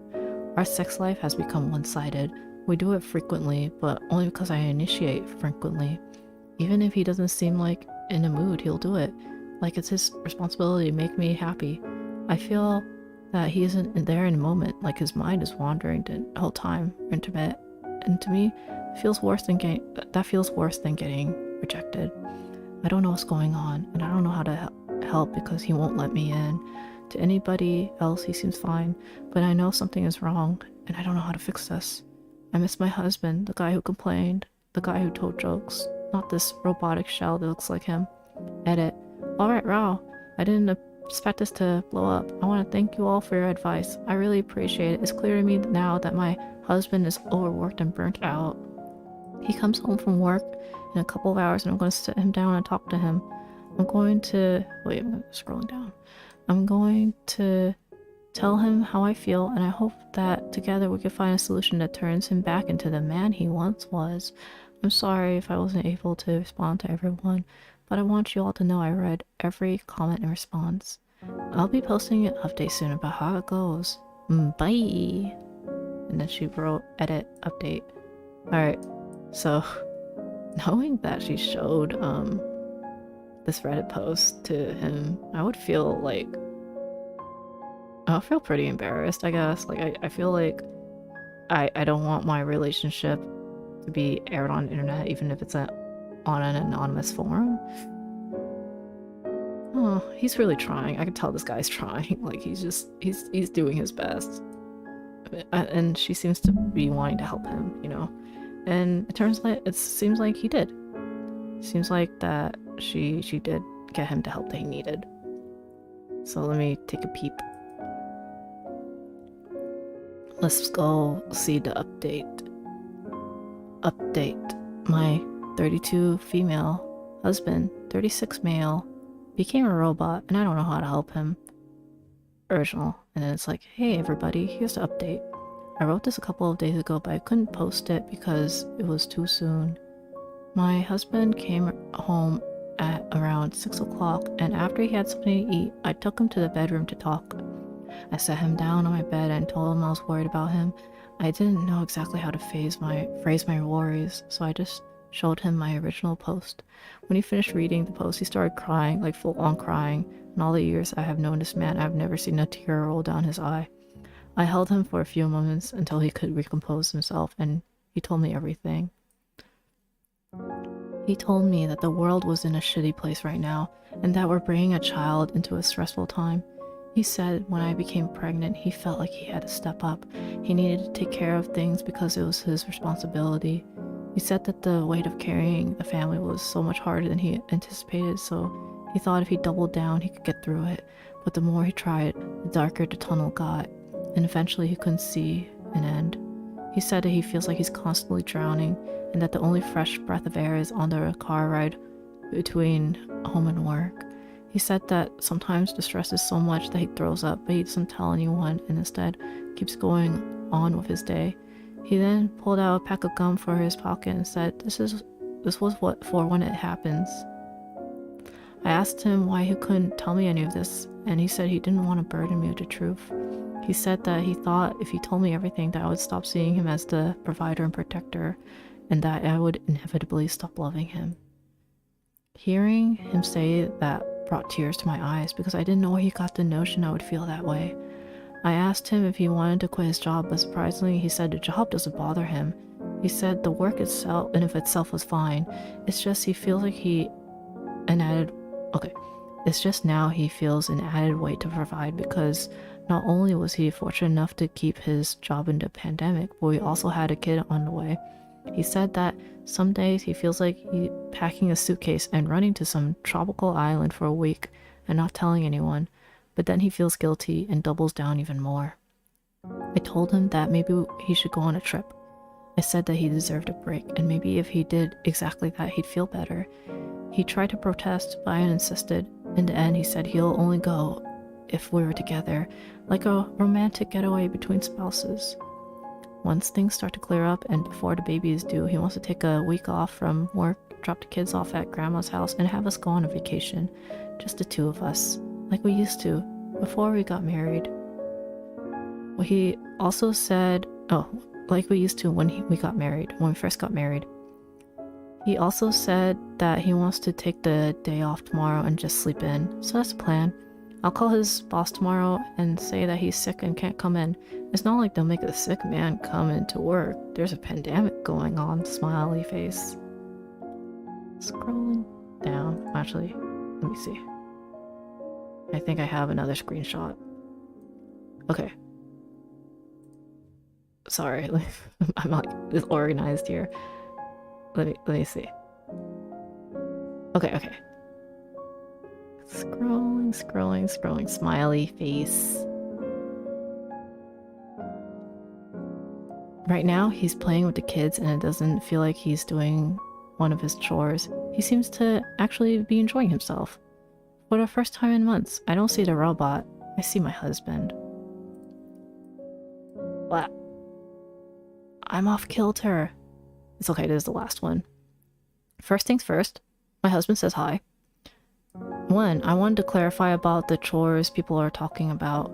S1: Our sex life has become one-sided. We do it frequently, but only because I initiate frequently. Even if he doesn't seem like in a mood, he'll do it. Like it's his responsibility to make me happy. I feel that he isn't there in the moment, like his mind is wandering the whole time, intimate. And to me, feels worse than getting rejected. I don't know what's going on, and I don't know how to help because he won't let me in. To anybody else, he seems fine, but I know something is wrong, and I don't know how to fix this. I miss my husband, the guy who complained, the guy who told jokes, not this robotic shell that looks like him. Edit. Alright, Rao. I didn't expect this to blow up. I want to thank you all for your advice. I really appreciate it. It's clear to me now that my husband is overworked and burnt out. He comes home from work in a couple of hours and I'm going to sit him down and talk to him. I'm scrolling down. I'm going to tell him how I feel, and I hope that together we can find a solution that turns him back into the man he once was. I'm sorry if I wasn't able to respond to everyone, but I want you all to know I read every comment and response. I'll be posting an update soon about how it goes. Bye! And then she wrote, edit, update. Alright, so knowing that she showed this Reddit post to him, I would feel pretty embarrassed, I guess. Like, I feel like I don't want my relationship to be aired on the internet, even if it's on an anonymous forum. Oh, he's really trying. I can tell this guy's trying. Like, he's doing his best. And she seems to be wanting to help him, you know? And it seems like he did. Seems like that she did get him the help that he needed. So let me take a peep. Let's go see the update. Update. My 32 female husband, 36 male, became a robot and I don't know how to help him. Original. And then it's like, hey everybody, here's the update. I wrote this a couple of days ago, but I couldn't post it because it was too soon. My husband came home at around 6 o'clock, and after he had something to eat, I took him to the bedroom to talk. I sat him down on my bed and told him I was worried about him. I didn't know exactly how to phrase my worries, so I just showed him my original post. When he finished reading the post, he started crying, like full on crying. In all the years I have known this man, I've never seen a tear roll down his eye. I held him for a few moments until he could recompose himself, and he told me everything. He told me that the world was in a shitty place right now, and that we're bringing a child into a stressful time. He said when I became pregnant, he felt like he had to step up. He needed to take care of things because it was his responsibility. He said that the weight of carrying a family was so much harder than he anticipated, so he thought if he doubled down he could get through it. But the more he tried, the darker the tunnel got, and eventually he couldn't see an end. He said that he feels like he's constantly drowning, and that the only fresh breath of air is on the car ride between home and work. He said that sometimes the stress is so much that he throws up, but he doesn't tell anyone and instead keeps going on with his day. He then pulled out a pack of gum from his pocket and said, This was what for when it happens. I asked him why he couldn't tell me any of this, and he said he didn't want to burden me with the truth. He said that he thought if he told me everything that I would stop seeing him as the provider and protector, and that I would inevitably stop loving him. Hearing him say that brought tears to my eyes because I didn't know where he got the notion I would feel that way. I asked him if he wanted to quit his job, but surprisingly he said the job doesn't bother him. He said the work itself and of itself was fine. It's just he feels like it's just now he feels an added weight to provide because not only was he fortunate enough to keep his job in the pandemic, but we also had a kid on the way. He said that some days he feels like he's packing a suitcase and running to some tropical island for a week and not telling anyone, but then he feels guilty and doubles down even more. I told him that maybe he should go on a trip. I said that he deserved a break, and maybe if he did exactly that, he'd feel better. He tried to protest, but I insisted. In the end, he said he'll only go if we were together, like a romantic getaway between spouses. Once things start to clear up and before the baby is due, he wants to take a week off from work, drop the kids off at grandma's house, and have us go on a vacation. Just the two of us, like we used to, before we got married. Well, he also said, like we used to when we first got married. He also said that he wants to take the day off tomorrow and just sleep in, so that's the plan. I'll call his boss tomorrow and say that he's sick and can't come in. It's not like they'll make a sick man come into work. There's a pandemic going on, smiley face. Scrolling down. Actually, let me see. I think I have another screenshot. Okay. Sorry, I'm not disorganized here. Let me see. Okay. Scrolling, smiley face. Right now, he's playing with the kids and it doesn't feel like he's doing one of his chores. He seems to actually be enjoying himself. For the first time in months, I don't see the robot. I see my husband. What? I'm off kilter. It's okay, this is the last one. First things first, my husband says hi. One, I wanted to clarify about the chores people are talking about.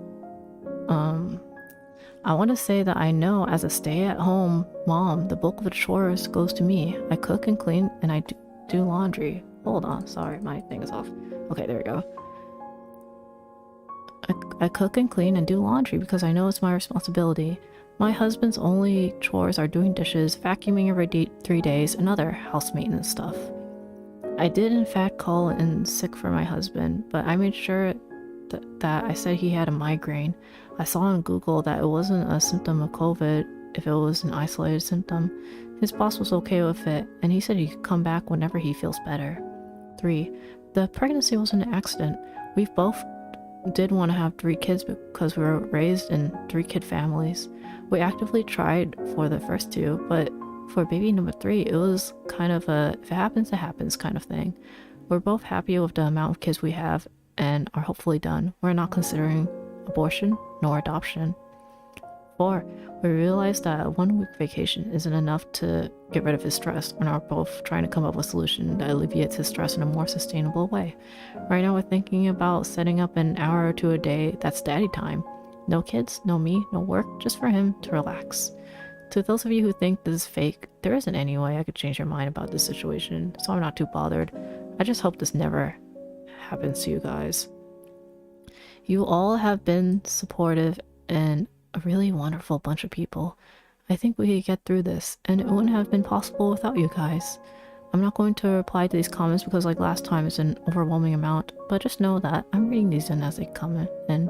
S1: I want to say that I know as a stay-at-home mom, the bulk of the chores goes to me. I cook and clean and I do laundry. Hold on, sorry, my thing is off. Okay, there we go. I cook and clean and do laundry because I know it's my responsibility. My husband's only chores are doing dishes, vacuuming every 3 days, and other house maintenance stuff. I did in fact call in sick for my husband, but I made sure that I said he had a migraine. I saw on Google that it wasn't a symptom of COVID if it was an isolated symptom. His boss was okay with it, and he said he could come back whenever he feels better. 3. The pregnancy was an accident. We both did want to have 3 kids because we were raised in 3-kid families. We actively tried for the first 2, but for baby number 3, it was kind of a if it happens, it happens kind of thing. We're both happy with the amount of kids we have and are hopefully done. We're not considering abortion nor adoption. 4. We realized that a 1-week vacation isn't enough to get rid of his stress and are both trying to come up with a solution that alleviates his stress in a more sustainable way. Right now we're thinking about setting up an hour or 2 a day that's daddy time. No kids, no me, no work, just for him to relax. To those of you who think this is fake, there isn't any way I could change your mind about this situation, so I'm not too bothered. I just hope this never happens to you guys. You all have been supportive and a really wonderful bunch of people. I think we could get through this, and it wouldn't have been possible without you guys. I'm not going to reply to these comments because like last time it's an overwhelming amount, but just know that I'm reading these in as they come in, and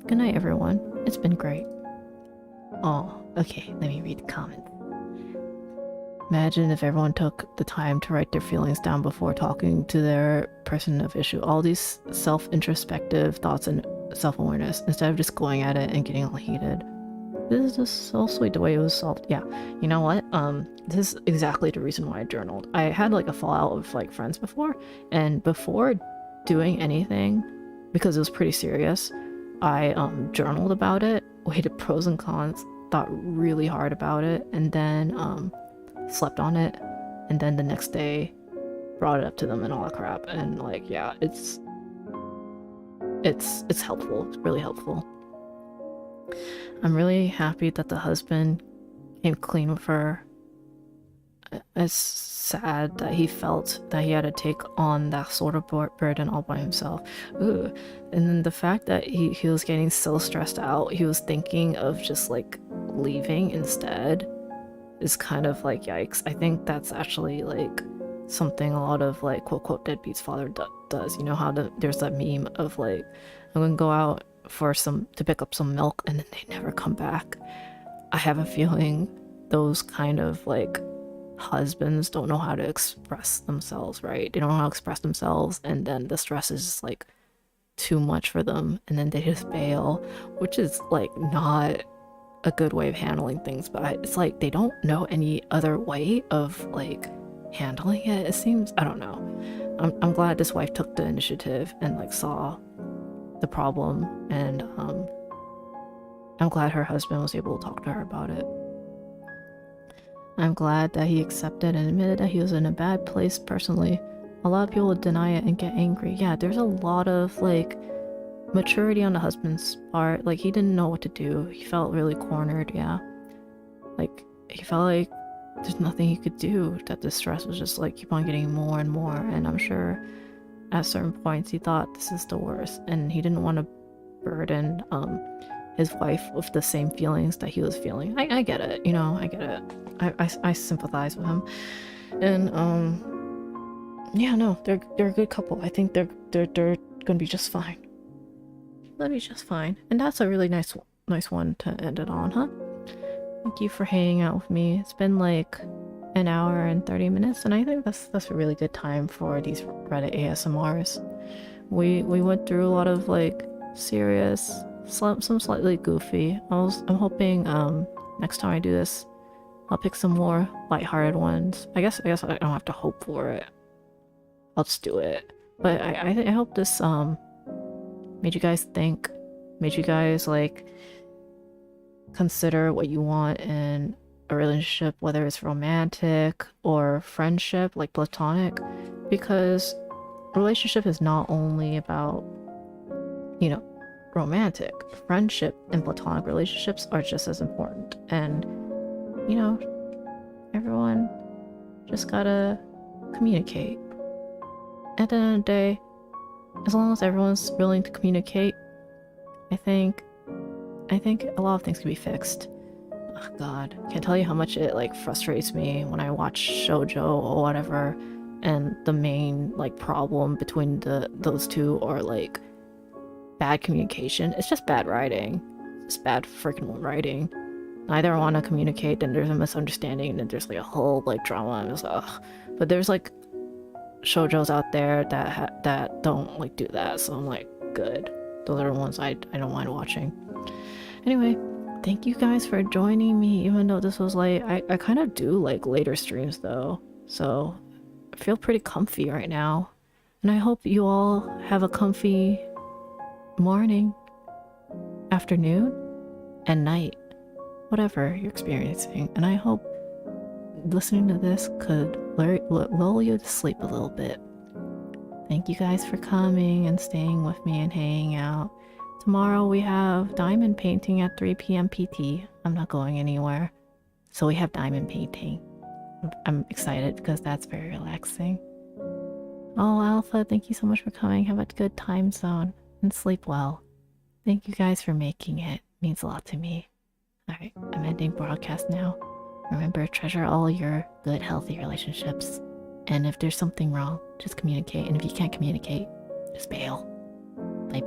S1: good night everyone. It's been great. Oh, okay, let me read the comments. Imagine if everyone took the time to write their feelings down before talking to their person of issue. All these self-introspective thoughts and self-awareness instead of just going at it and getting all heated. This is just so sweet the way it was solved. Yeah, you know what? This is exactly the reason why I journaled. I had like a fallout with like friends before, and before doing anything, because it was pretty serious, I journaled about it, weighed pros and cons, thought really hard about it, and then slept on it, and then the next day brought it up to them and all that crap. And like, yeah, it's helpful. It's really helpful. I'm really happy that the husband came clean with her. It's sad that he felt that he had to take on that sort of burden all by himself. Ooh. And then the fact that he was getting so stressed out, he was thinking of just like leaving instead, is kind of like, yikes. I think that's actually like something a lot of like quote quote deadbeat's father does. You know how there's that meme of like, I'm gonna go out to pick up some milk and then they never come back. I have a feeling those kind of like husbands don't know how to express themselves, right? They don't know how to express themselves, and then the stress is just like too much for them, and then they just bail, which is like not a good way of handling things, but it's like they don't know any other way of like handling it. It seems, I don't know. I'm glad this wife took the initiative and like saw the problem, and I'm glad her husband was able to talk to her about it. I'm glad that he accepted and admitted that he was in a bad place personally. A lot of people would deny it and get angry. Yeah, there's a lot of like maturity on the husband's part. Like, he didn't know what to do. He felt really cornered. Yeah, like he felt like there's nothing he could do, that the stress was just like keep on getting more and more. And I'm sure at certain points he thought this is the worst, and he didn't want to burden his wife with the same feelings that he was feeling. I get it, you know, I get it. I sympathize with him. And yeah, no, they're a good couple. I think they're gonna be just fine. They'll be just fine. And that's a really nice one to end it on, huh? Thank you for hanging out with me. It's been like an hour and 30 minutes, and I think that's a really good time for these Reddit ASMRs. We went through a lot of like serious, some slightly goofy. I'm hoping next time I do this, I'll pick some more lighthearted ones. I guess I don't have to hope for it. I'll just do it. But I hope this made you guys think, made you guys like consider what you want in a relationship, whether it's romantic or friendship, like platonic, because a relationship is not only about, you know, romantic. Friendship and platonic relationships are just as important. And, you know, everyone just gotta communicate. At the end of the day, as long as everyone's willing to communicate, I think a lot of things can be fixed. Oh god, can't tell you how much it like frustrates me when I watch shoujo or whatever, and the main like problem between those two are like bad communication. It's just bad writing. It's bad freaking writing. Neither want to communicate, then there's a misunderstanding, and then there's like a whole like drama, and it's like, ugh. But there's like shoujos out there that don't like do that, so I'm like, good. Those are the ones I don't mind watching. Anyway, thank you guys for joining me, even though this was late. I kind of do like later streams though, so I feel pretty comfy right now. And I hope you all have a comfy morning, afternoon, and night, whatever you're experiencing. And I hope listening to this could lull you to sleep a little bit. Thank you guys for coming and staying with me and hanging out. Tomorrow we have diamond painting at 3 p.m. PT. I'm not going anywhere. So we have diamond painting. I'm excited because that's very relaxing. Oh, Alpha, thank you so much for coming. Have a good time zone and sleep well. Thank you guys for making it. It means a lot to me. Alright, I'm ending broadcast now. Remember, treasure all your good, healthy relationships. And if there's something wrong, just communicate. And if you can't communicate, just bail. Bye-bye.